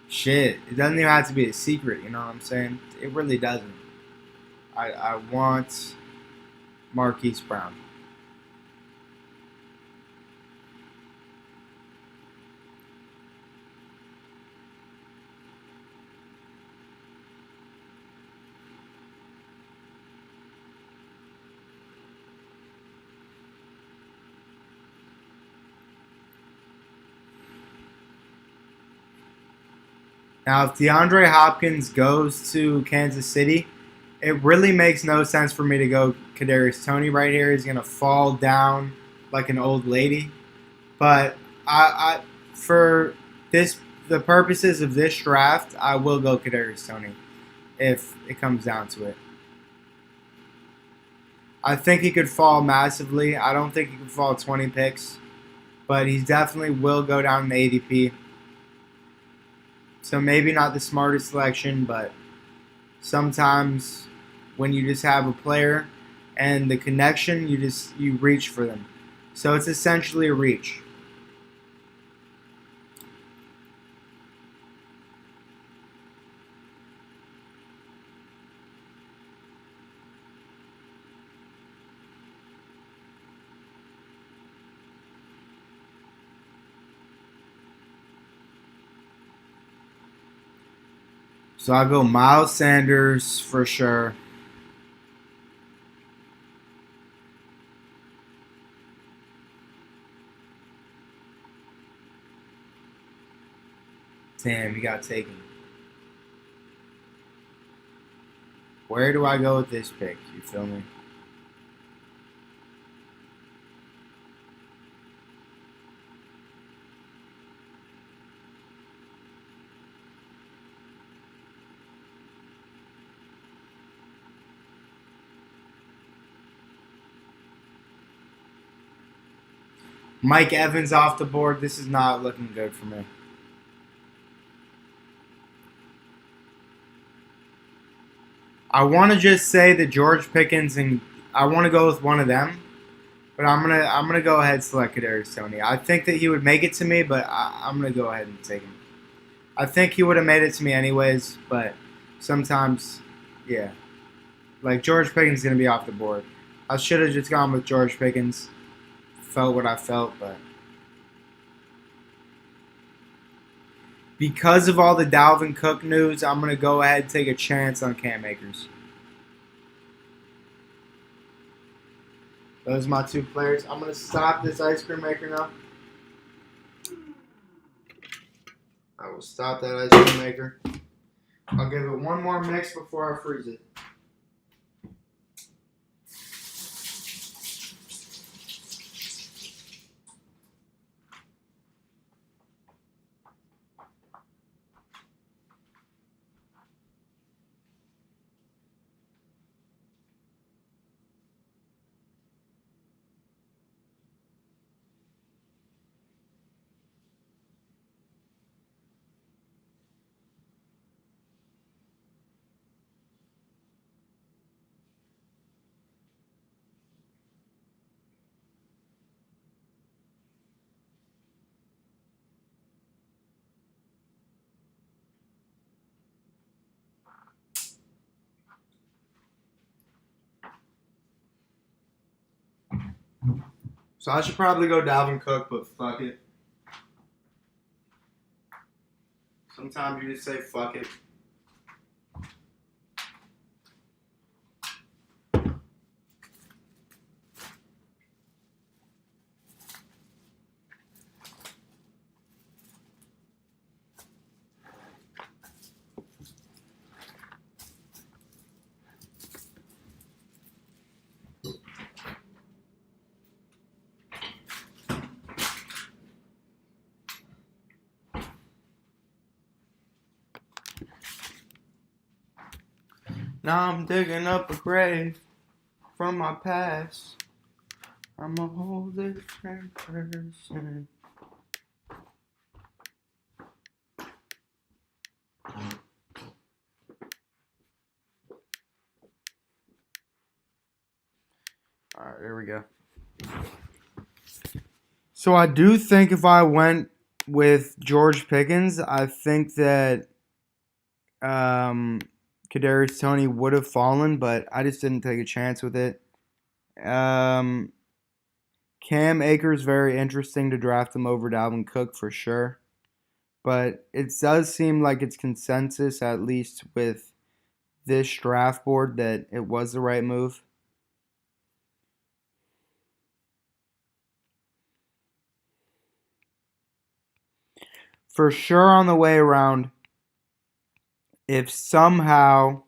Shit, it doesn't even have to be a secret, you know what I'm saying? It really doesn't. I want Marquise Brown. Now, if DeAndre Hopkins goes to Kansas City, it really makes no sense for me to go Kadarius Toney right here. He's gonna fall down like an old lady. But for the purposes of this draft, I will go Kadarius Toney if it comes down to it. I think he could fall massively. I don't think he could fall 20 picks, but he definitely will go down in the ADP. So maybe not the smartest selection, but sometimes when you just have a player and the connection, you reach for them. So it's essentially a reach. So I'll go Miles Sanders for sure. Damn, he got taken. Where do I go with this pick? You feel me? Mike Evans off the board. This is not looking good for me. I want to just say that George Pickens and I want to go with one of them, but I'm gonna go ahead and select Kadarius Toney. I think that he would make it to me, but I'm gonna go ahead and take him. I think he would have made it to me anyways, but sometimes, yeah, like George Pickens is gonna be off the board. I should have just gone with George Pickens. Felt what I felt, but because of all the Dalvin Cook news, I'm gonna go ahead and take a chance on Cam Akers. Those are my two players. I'm gonna stop this ice cream maker now. I will stop that ice cream maker. I'll give it one more mix before I freeze it. So I should probably go Dalvin Cook, but fuck it. Sometimes you just say fuck it. Now I'm digging up a grave from my past. I'm a whole different person. Alright, here we go. So I do think if I went with George Pickens, I think that Kadarius Toney would have fallen, but I just didn't take a chance with it. Um, Cam Akers very interesting to draft him over Dalvin Cook for sure, but it does seem like it's consensus at least with this draft board that it was the right move. For sure on the way around, if somehow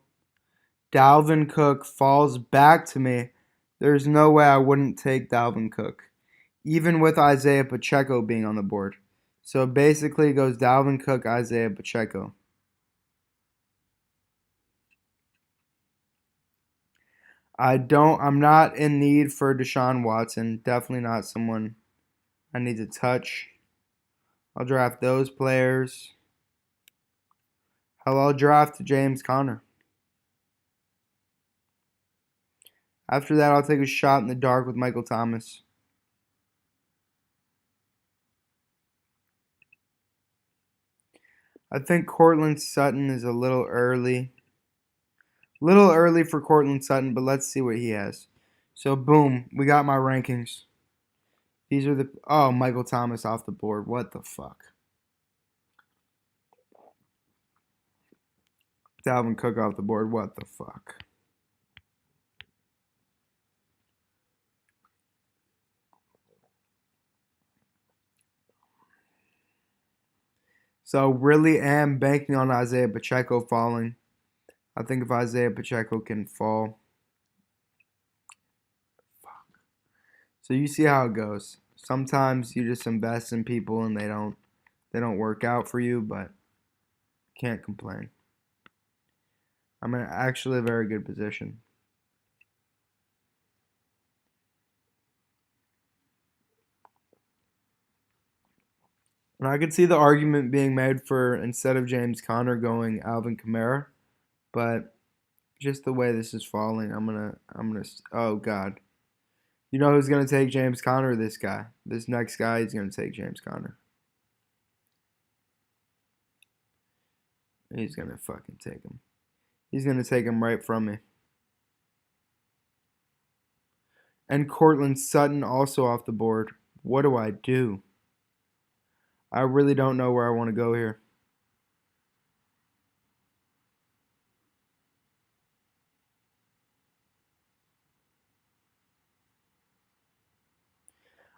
Dalvin Cook falls back to me, there's no way I wouldn't take Dalvin Cook, even with Isaiah Pacheco being on the board. So basically, it goes Dalvin Cook, Isaiah Pacheco. I'm not in need for Deshaun Watson. Definitely not someone I need to touch. I'll draft those players. Hell, I'll draft James Conner. After that, I'll take a shot in the dark with Michael Thomas. I think Cortland Sutton is a little early. Little early for Cortland Sutton, but let's see what he has. So, boom, we got my rankings. These are the. Oh, Michael Thomas off the board. What the fuck? Dalvin Cook off the board. What the fuck? So really am banking on Isaiah Pacheco falling. I think if Isaiah Pacheco can fall. So you see how it goes. Sometimes you just invest in people and they don't work out for you, but can't complain. I'm in actually a very good position. And I could see the argument being made for instead of James Conner going Alvin Kamara, but just the way this is falling, I'm gonna. Oh God, you know who's gonna take James Conner? This guy, this next guy, is gonna take James Conner. He's gonna fucking take him. He's gonna take him right from me. And Cortland Sutton also off the board. What do I do? I really don't know where I want to go here.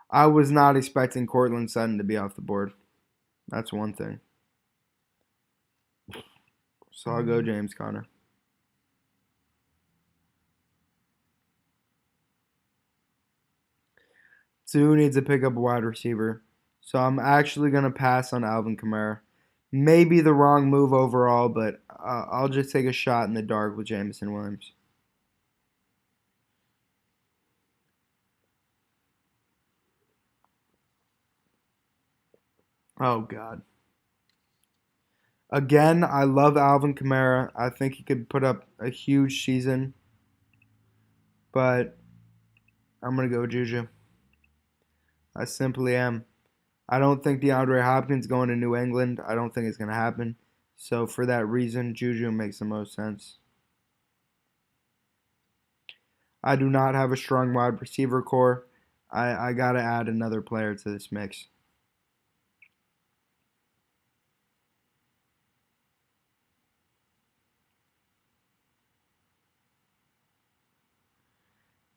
I was not expecting Cortland Sutton to be off the board. That's one thing. So I'll go James Conner. Two needs to pick up a wide receiver. So I'm actually going to pass on Alvin Kamara. Maybe the wrong move overall, but I'll just take a shot in the dark with Jameson Williams. Oh, God. Again, I love Alvin Kamara. I think he could put up a huge season, but I'm going to go Juju. I simply am. I don't think DeAndre Hopkins going to New England. I don't think it's going to happen. So for that reason, Juju makes the most sense. I do not have a strong wide receiver core. I got to add another player to this mix.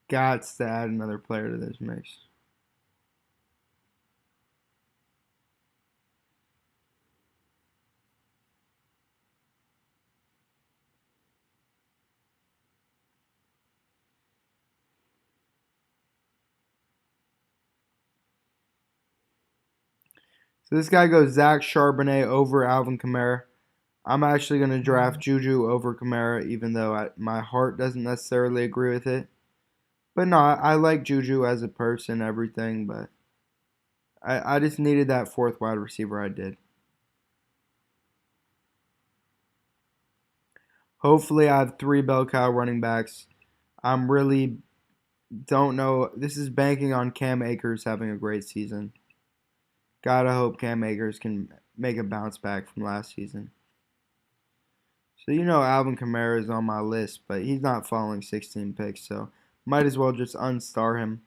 Got to add another player to this mix. So this guy goes Zach Charbonnet over Alvin Kamara. I'm actually going to draft Juju over Kamara, even though my heart doesn't necessarily agree with it. But no, I like Juju as a person, everything, but I just needed that fourth wide receiver. I did. Hopefully, I have three bell cow running backs. I'm really don't know. This is banking on Cam Akers having a great season. Gotta hope Cam Akers can make a bounce back from last season. So you know Alvin Kamara is on my list, but he's not following 16 picks, so might as well just unstar him.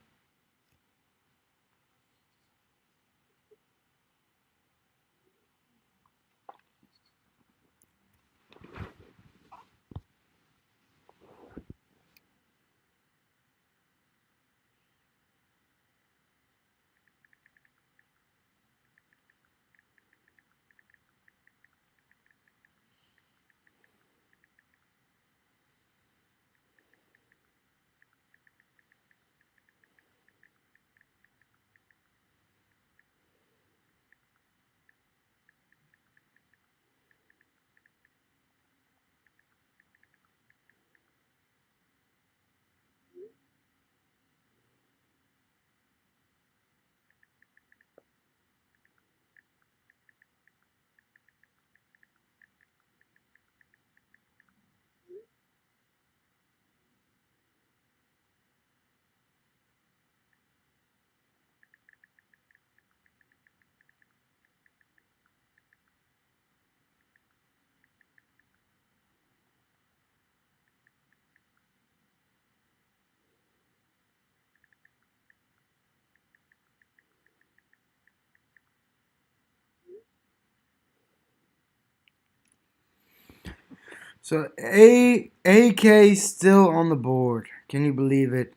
So AK still on the board. Can you believe it?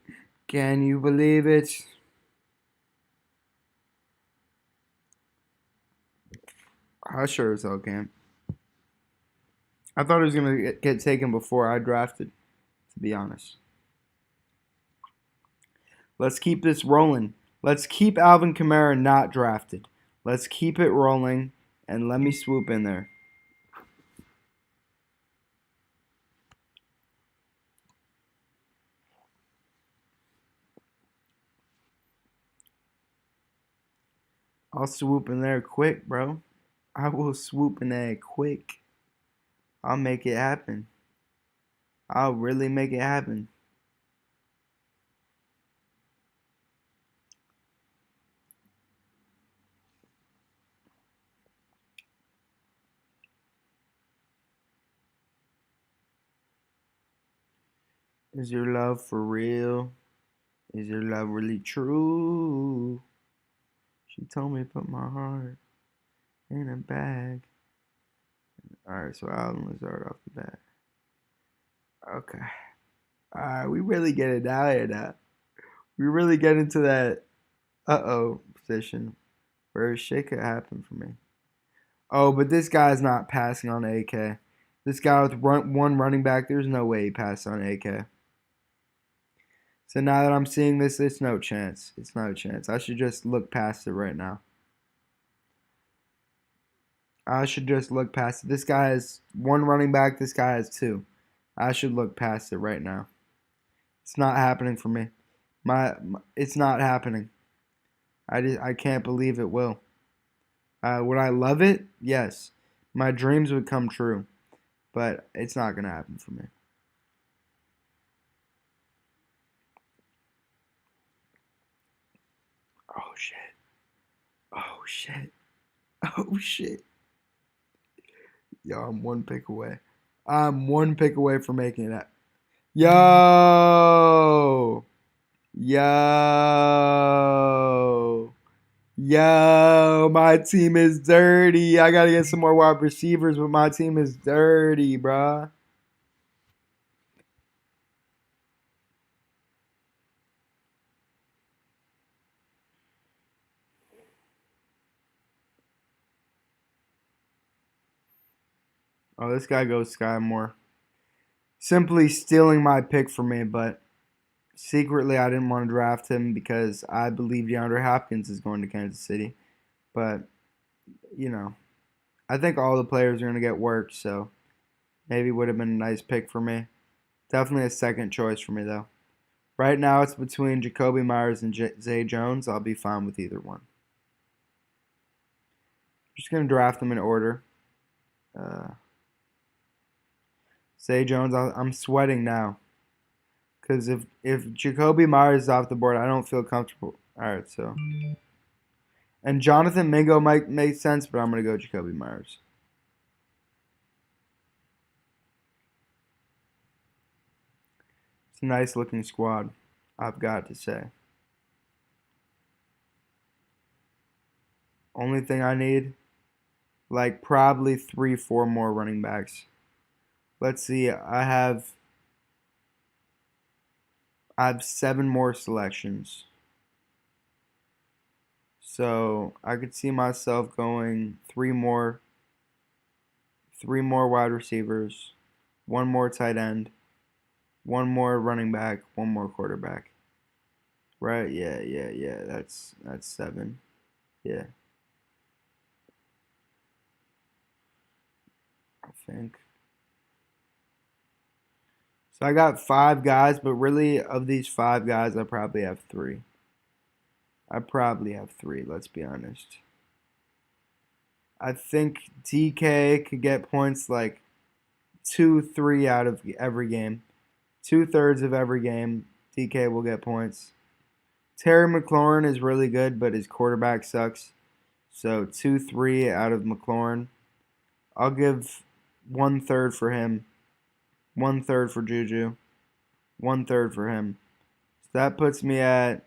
Can you believe it? I sure as hell can. I thought it was gonna get taken before I drafted, to be honest. Let's keep this rolling. Let's keep Alvin Kamara not drafted. Let's keep it rolling, and let me swoop in there. I'll swoop in there quick, bro. I will swoop in there quick. I'll make it happen. I'll really make it happen. Is your love for real? Is your love really true? She told me to put my heart in a bag. Alright, so Alvin Lazard off the bat. Okay. Alright, we really get it down here now. We really get into that position where shit could happen for me. Oh, but this guy's not passing on AK. This guy with one running back, there's no way he passed on AK. So now that I'm seeing this, it's no chance. It's no chance. I should just look past it right now. I should just look past it. This guy has one running back. This guy has two. I should look past it right now. It's not happening for me. It's not happening. I can't believe it will. Would I love it? Yes. My dreams would come true, but it's not gonna happen for me. Oh shit. Oh shit. Oh shit. Yo, I'm one pick away. I'm one pick away from making it. Yo. Yo. Yo, my team is dirty. I gotta get some more wide receivers, but my team is dirty, bruh. Oh, this guy goes Sky Moore. Simply stealing my pick from me, but secretly I didn't want to draft him because I believe DeAndre Hopkins is going to Kansas City. But, you know, I think all the players are going to get work, so maybe would have been a nice pick for me. Definitely a second choice for me, though. Right now it's between Jacoby Myers and Zay Jones. I'll be fine with either one. Just going to draft them in order. Uh, Zay Jones, I'm sweating now. Because if Jacoby Myers is off the board, I don't feel comfortable. All right, so. And Jonathan Mingo might make sense, but I'm going to go Jacoby Myers. It's a nice looking squad, I've got to say. Only thing I need, like probably 3, 4 more running backs. Let's see, I have 7 more selections. So I could see myself going 3 more wide receivers, 1 more tight end, 1 more running back, 1 more quarterback. Right? Yeah. That's 7. Yeah, I think. So I got 5 guys, but really of these 5 guys, I probably have 3. Let's be honest. I think DK could get points like 2, 3 out of every game. 2/3 of every game, DK will get points. Terry McLaurin is really good, but his quarterback sucks. So 2, 3 out of McLaurin. I'll give 1/3 for him, 1/3 for Juju, 1/3 for him. So that puts me at.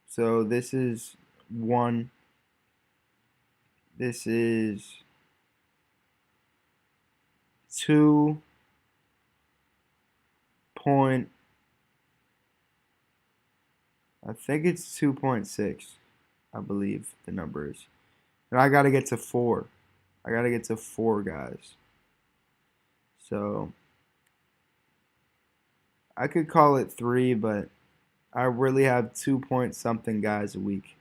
So this is 1. This is 2. point. I think it's 2.6. I believe the number is. And I got to get to 4. I got to get to 4 guys. So I could call it 3, but I really have 2 point something guys a week.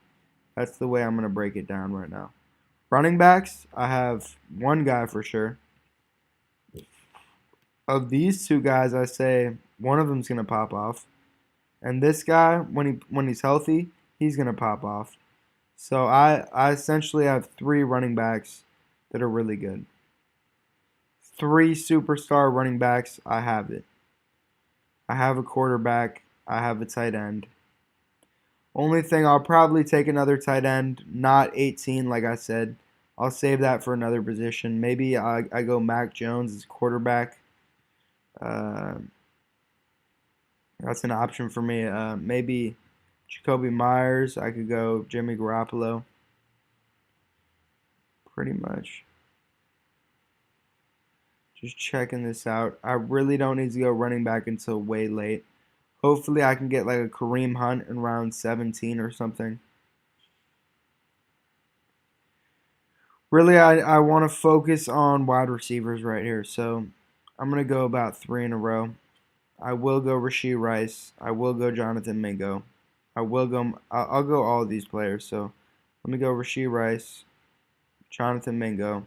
That's the way I'm going to break it down right now. Running backs, I have 1 guy for sure. Of these 2 guys, I say one of them's going to pop off. And this guy, when he's healthy, he's going to pop off. So I essentially have 3 running backs that are really good. 3 superstar running backs, I have it. I have a quarterback, I have a tight end. Only thing, I'll probably take another tight end, not 18 like I said. I'll save that for another position. Maybe I go Mac Jones as quarterback. Uh, that's an option for me. Maybe Jacoby Myers. I could go Jimmy Garoppolo. Pretty much. Just checking this out. I really don't need to go running back until way late. Hopefully I can get like a Kareem Hunt in round 17 or something. Really, I want to focus on wide receivers right here. So I'm going to go about 3 in a row. I will go Rashee Rice. I will go Jonathan Mingo. I'll go all of these players. So let me go Rashee Rice, Jonathan Mingo,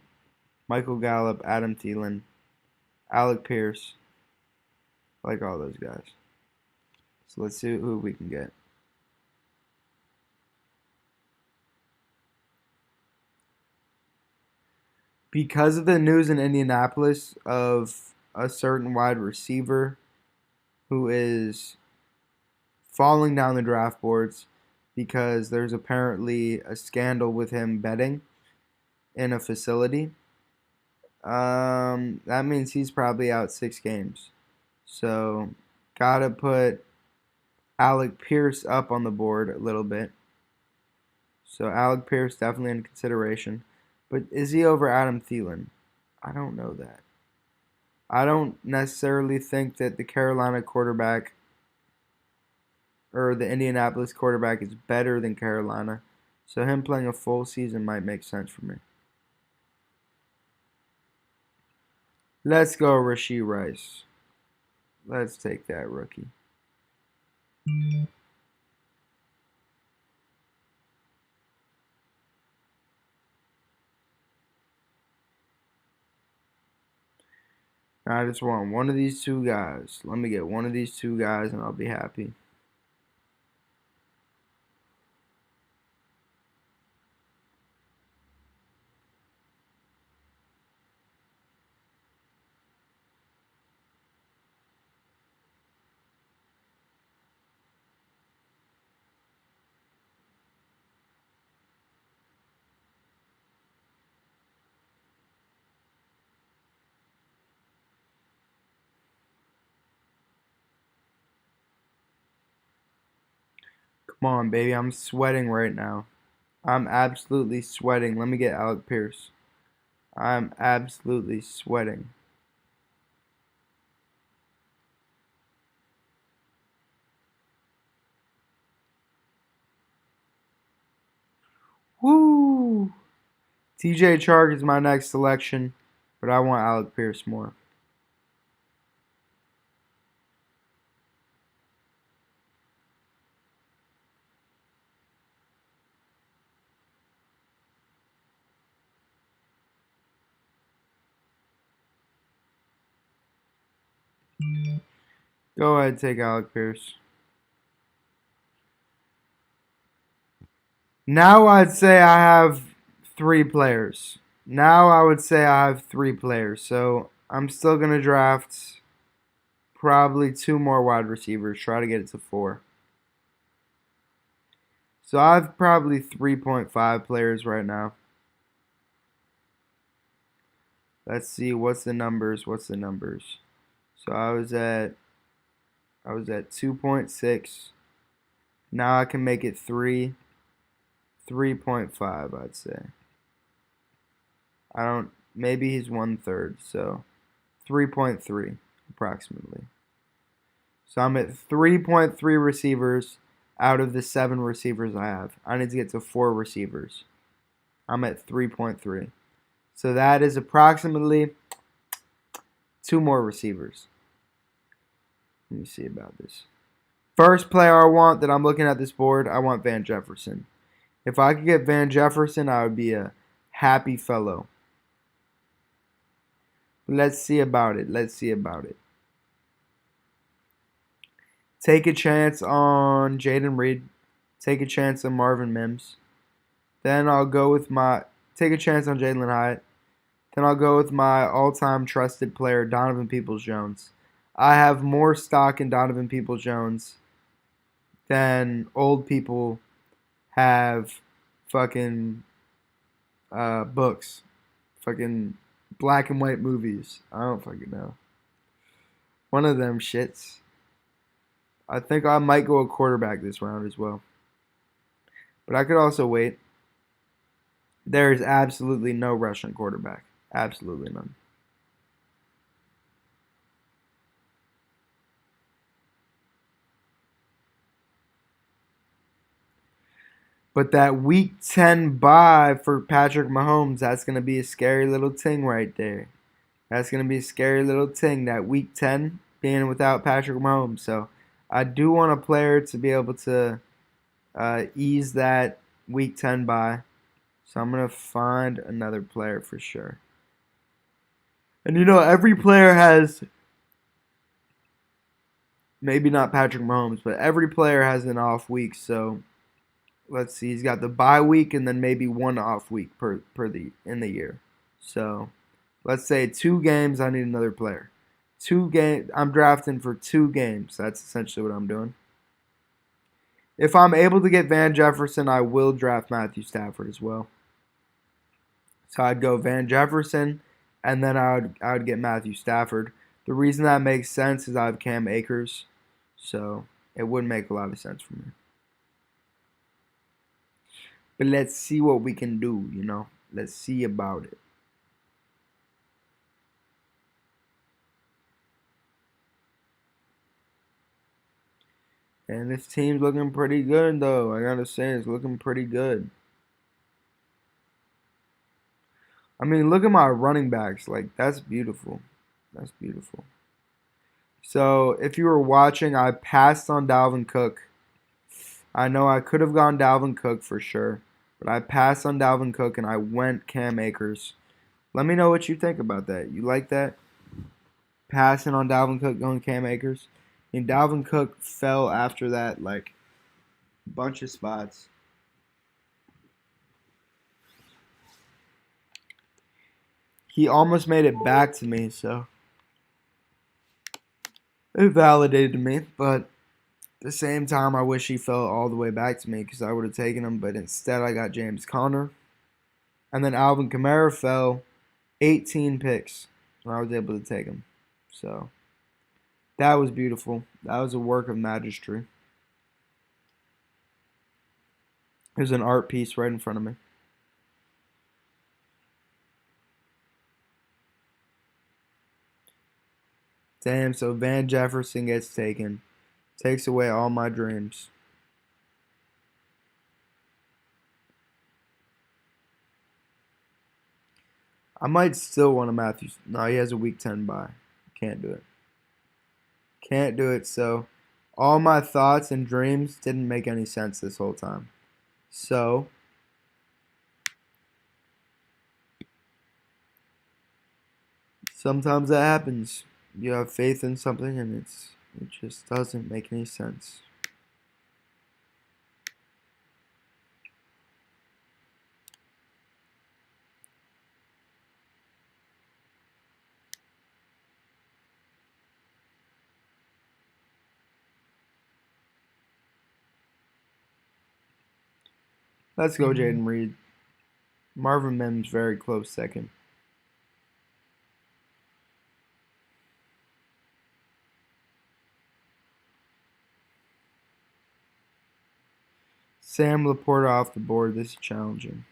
Michael Gallup, Adam Thielen, Alec Pierce. I like all those guys. So let's see who we can get. Because of the news in Indianapolis of a certain wide receiver who is falling down the draft boards because there's apparently a scandal with him betting in a facility. That means he's probably out 6 games. So, gotta put Alec Pierce up on the board a little bit. So, Alec Pierce definitely in consideration. But is he over Adam Thielen? I don't know that. I don't necessarily think that the Carolina quarterback or the Indianapolis quarterback is better than Carolina. So him playing a full season might make sense for me. Let's go Rashee Rice. Let's take that rookie. I just want one of these 2 guys. Let me get one of these 2 guys and I'll be happy. Come on, baby. I'm sweating right now. I'm absolutely sweating. Let me get Alec Pierce. I'm absolutely sweating. Woo! TJ Chark is my next selection, but I want Alec Pierce more. Go ahead, take Alec Pierce. Now I'd say I have 3 players. Now I would say I have 3 players. So I'm still going to draft probably 2 more wide receivers. Try to get it to 4. So I have probably 3.5 players right now. Let's see what's the numbers. So I was at 2.6. Now I can make it 3.5 I'd say. Maybe he's 1/3, so 3.3 approximately. So I'm at 3.3 receivers out of the 7 receivers I have. I need to get to 4 receivers. I'm at 3.3. So that is approximately 2 more receivers. Let me see about this. First player I want that I'm looking at this board, I want Van Jefferson. If I could get Van Jefferson, I would be a happy fellow. Let's see about it. Let's see about it. Take a chance on Jaden Reed. Take a chance on Marvin Mims. Then I'll go with my take a chance on Jalen Hyatt. Then I'll go with my all-time trusted player, Donovan Peoples-Jones. I have more stock in Donovan Peoples-Jones than old people have fucking books. Fucking black and white movies. I don't fucking know. One of them shits. I think I might go a quarterback this round as well. But I could also wait. There is absolutely no Russian quarterback. Absolutely none. But that week 10 bye for Patrick Mahomes, that's going to be a scary little ting right there. That's going to be a scary little ting, that week 10 being without Patrick Mahomes. So I do want a player to be able to ease that week 10 bye. So I'm going to find another player for sure. And every player has, maybe not Patrick Mahomes, but every player has an off week. So let's see, he's got the bye week and then maybe one off week in the year. So let's say 2 games, I need another player. 2 games, I'm drafting for 2 games. That's essentially what I'm doing. If I'm able to get Van Jefferson, I will draft Matthew Stafford as well. So I'd go Van Jefferson, and then I would get Matthew Stafford. The reason that makes sense is I have Cam Akers, so it wouldn't make a lot of sense for me. But let's see what we can do, Let's see about it. And this team's looking pretty good, though. I gotta say, it's looking pretty good. I mean, look at my running backs. Like, that's beautiful. That's beautiful. So, if you were watching, I passed on Dalvin Cook. I know I could have gone Dalvin Cook for sure, but I passed on Dalvin Cook and I went Cam Akers. Let me know what you think about that. You like that? Passing on Dalvin Cook, going Cam Akers? And Dalvin Cook fell after that, like, bunch of spots. He almost made it back to me, so it validated me, but at the same time, I wish he fell all the way back to me because I would have taken him, but instead I got James Conner. And then Alvin Kamara fell 18 picks, and I was able to take him. So that was beautiful. That was a work of magistry. There's an art piece right in front of me. Damn, so Van Jefferson gets taken. Takes away all my dreams. I might still want a Matthews. No, he has a week 10 bye. Can't do it. Can't do it, so all my thoughts and dreams didn't make any sense this whole time. So sometimes that happens. You have faith in something and it just doesn't make any sense. Let's go, Jaden Reed. Marvin Mims very close second. Sam Laporta off the board. This is challenging.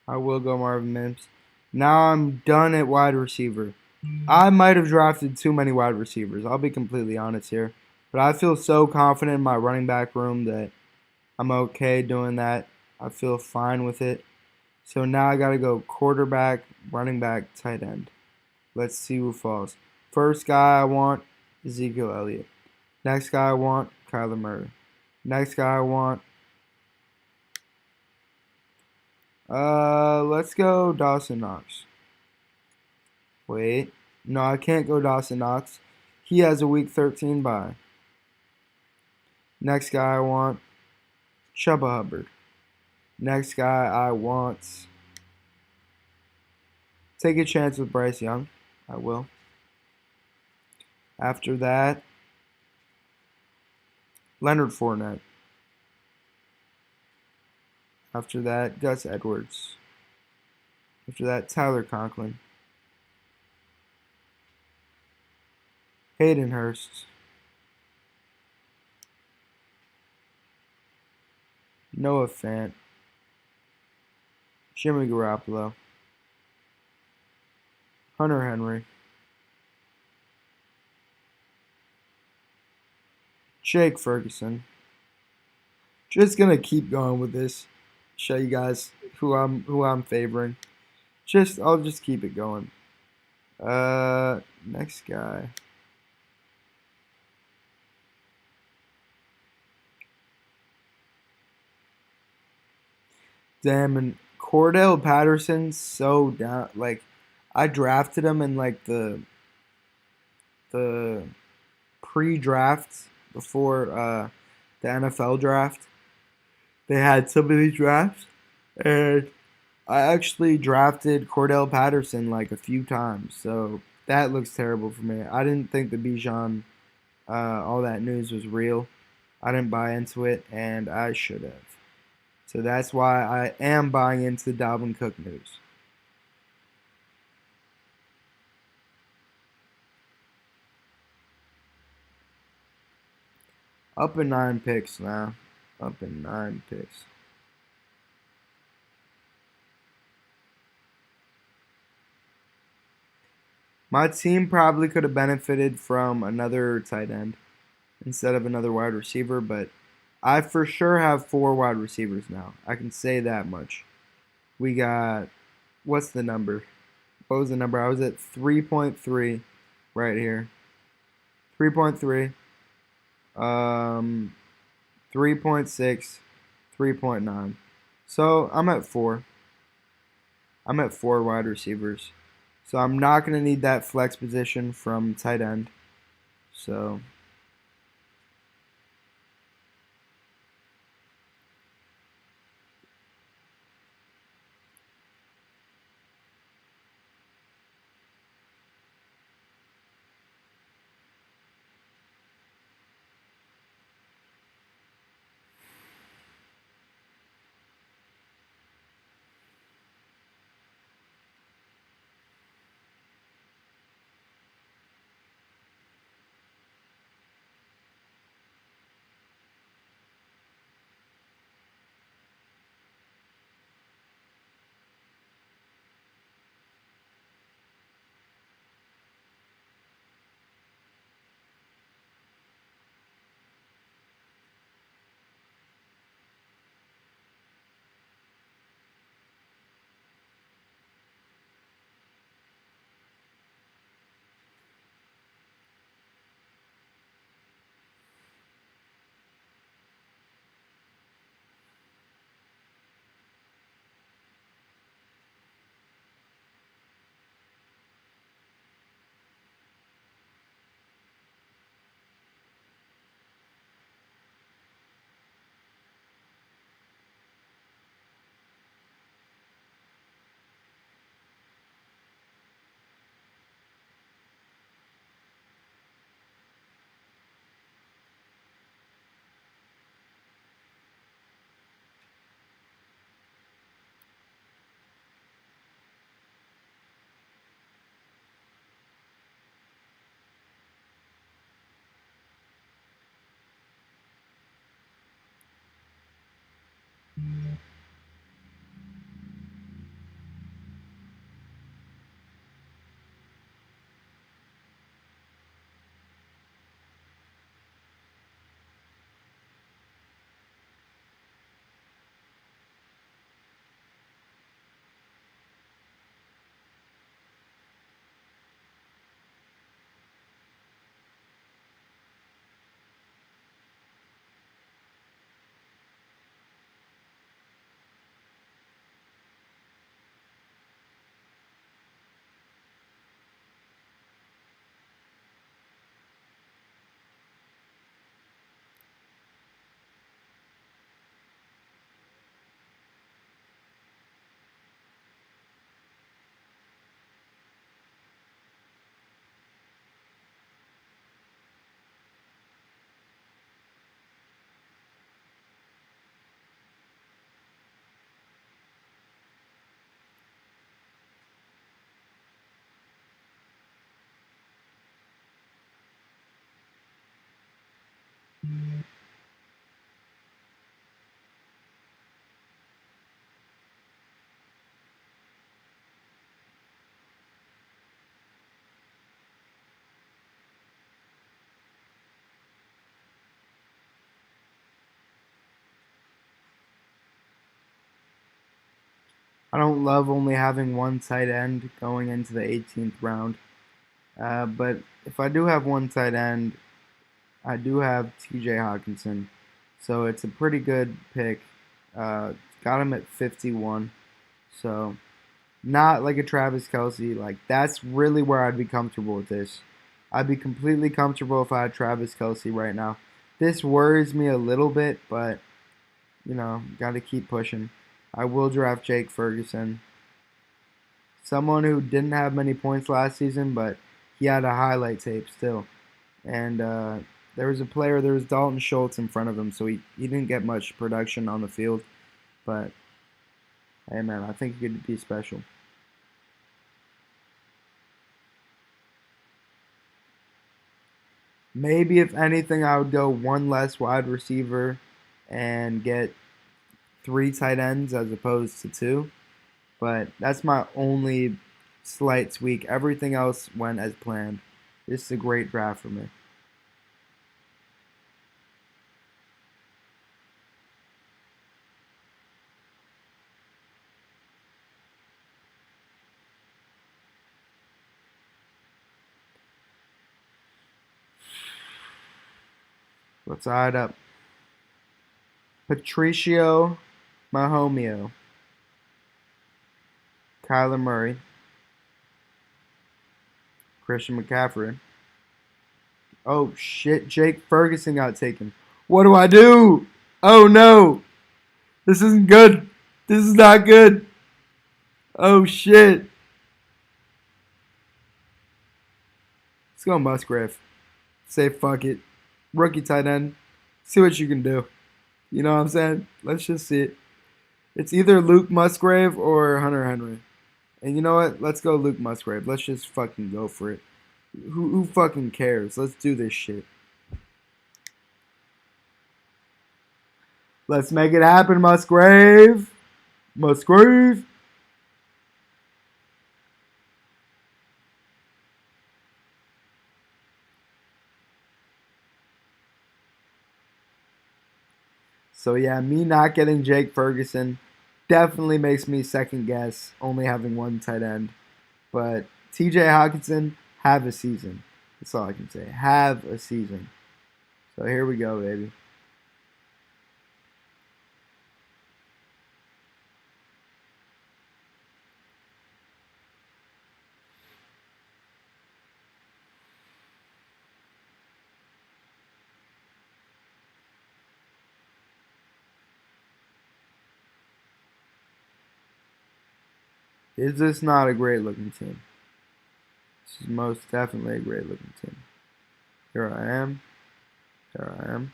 I will go Marvin Mims. Now I'm done at wide receiver. I might have drafted too many wide receivers. I'll be completely honest here. But I feel so confident in my running back room that I'm okay doing that. I feel fine with it. So now I got to go quarterback, running back, tight end. Let's see who falls. First guy I want, Ezekiel Elliott. Next guy I want, Kyler Murray. Next guy I want, let's go Dawson Knox. Wait, no, I can't go Dawson Knox. He has a week 13 bye. Next guy I want, Chuba Hubbard. Next guy I want, take a chance with Bryce Young. I will. After that, Leonard Fournette. After that, Gus Edwards. After that, Tyler Conklin. Hayden Hurst. Noah Fant. Jimmy Garoppolo. Hunter Henry. Jake Ferguson. Just gonna keep going with this. Show you guys who I'm favoring. I'll just keep it going. Next guy. Damn, and Cordell Patterson's so down. Like, I drafted him in like the pre-draft before the NFL draft. They had some of these drafts, and I actually drafted Cordell Patterson like a few times. So that looks terrible for me. I didn't think the Bijan all that news was real. I didn't buy into it, and I should have. So that's why I am buying into the Dalvin Cook news. Up in 9 picks now. Up in 9 picks. My team probably could have benefited from another tight end instead of another wide receiver, but I for sure have 4 wide receivers now. I can say that much. We got, what's the number? What was the number? I was at 3.3 right here. 3.3, um, 3.6, 3.9. So I'm at 4. I'm at 4 wide receivers. So I'm not going to need that flex position from tight end. So I don't love only having one tight end going into the 18th round. But if I do have one tight end, I do have T.J. Hawkinson, so it's a pretty good pick. Got him at 51, so not like a Travis Kelsey. Like that's really where I'd be comfortable with this. I'd be completely comfortable if I had Travis Kelsey right now. This worries me a little bit, but got to keep pushing. I will draft Jake Ferguson, someone who didn't have many points last season, but he had a highlight tape still. And there was a player, there was Dalton Schultz in front of him, so he didn't get much production on the field. But hey, man, I think he could be special. Maybe if anything, I would go one less wide receiver and get 3 tight ends as opposed to 2. But that's my only slight tweak. Everything else went as planned. This is a great draft for me. Let's eye it up. Patricio Mahomio, Kyler Murray, Christian McCaffrey. Oh shit, Jake Ferguson got taken. What do I do? Oh no, this isn't good. This is not good. Oh shit. Let's go Musgrave. Say fuck it. Rookie tight end. See what you can do. You know what I'm saying? Let's just see it. It's either Luke Musgrave or Hunter Henry. And you know what? Let's go Luke Musgrave. Let's just fucking go for it. Who fucking cares? Let's do this shit. Let's make it happen, Musgrave. Musgrave. So yeah, me not getting Jake Ferguson definitely makes me second guess only having one tight end. But TJ Hawkinson, have a season. That's all I can say. Have a season. So here we go, baby. Is this not a great looking team? This is most definitely a great looking team. Here I am. There I am.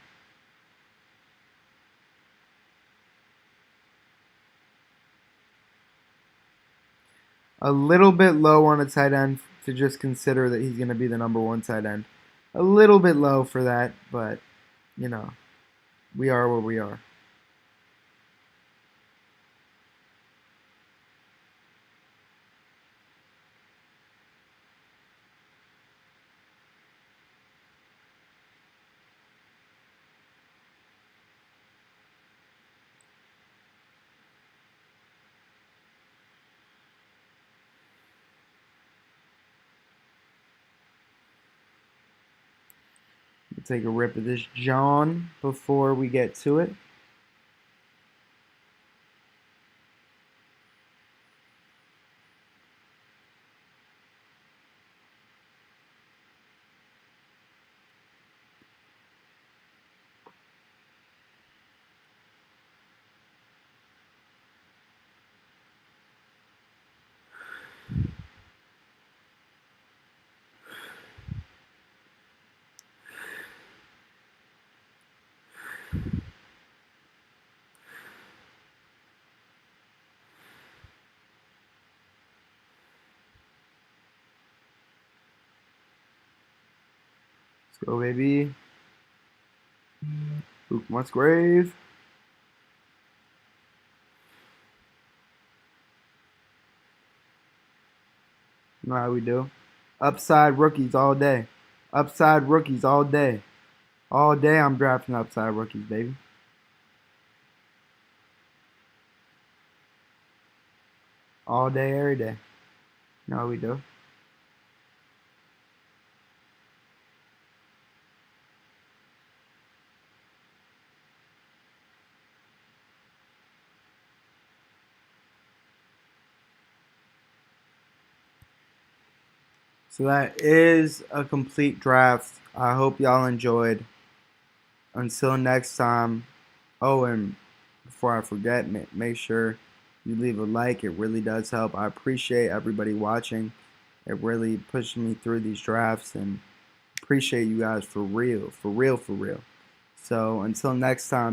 A little bit low on a tight end to just consider that he's going to be the number one tight end. A little bit low for that, but, you know, we are where we are. We'll take a rip of this John before we get to it. Let's go, baby. Luke Musgrave. You know how we do. Upside rookies all day. Upside rookies all day. All day I'm drafting upside rookies, baby. all day, every day. No, we do. So that is a complete draft. I hope y'all enjoyed. Until next time. Oh, and before I forget, make sure you leave a like. It really does help. I appreciate everybody watching. It really pushed me through these drafts, and appreciate you guys for real, for real, for real. So until next time.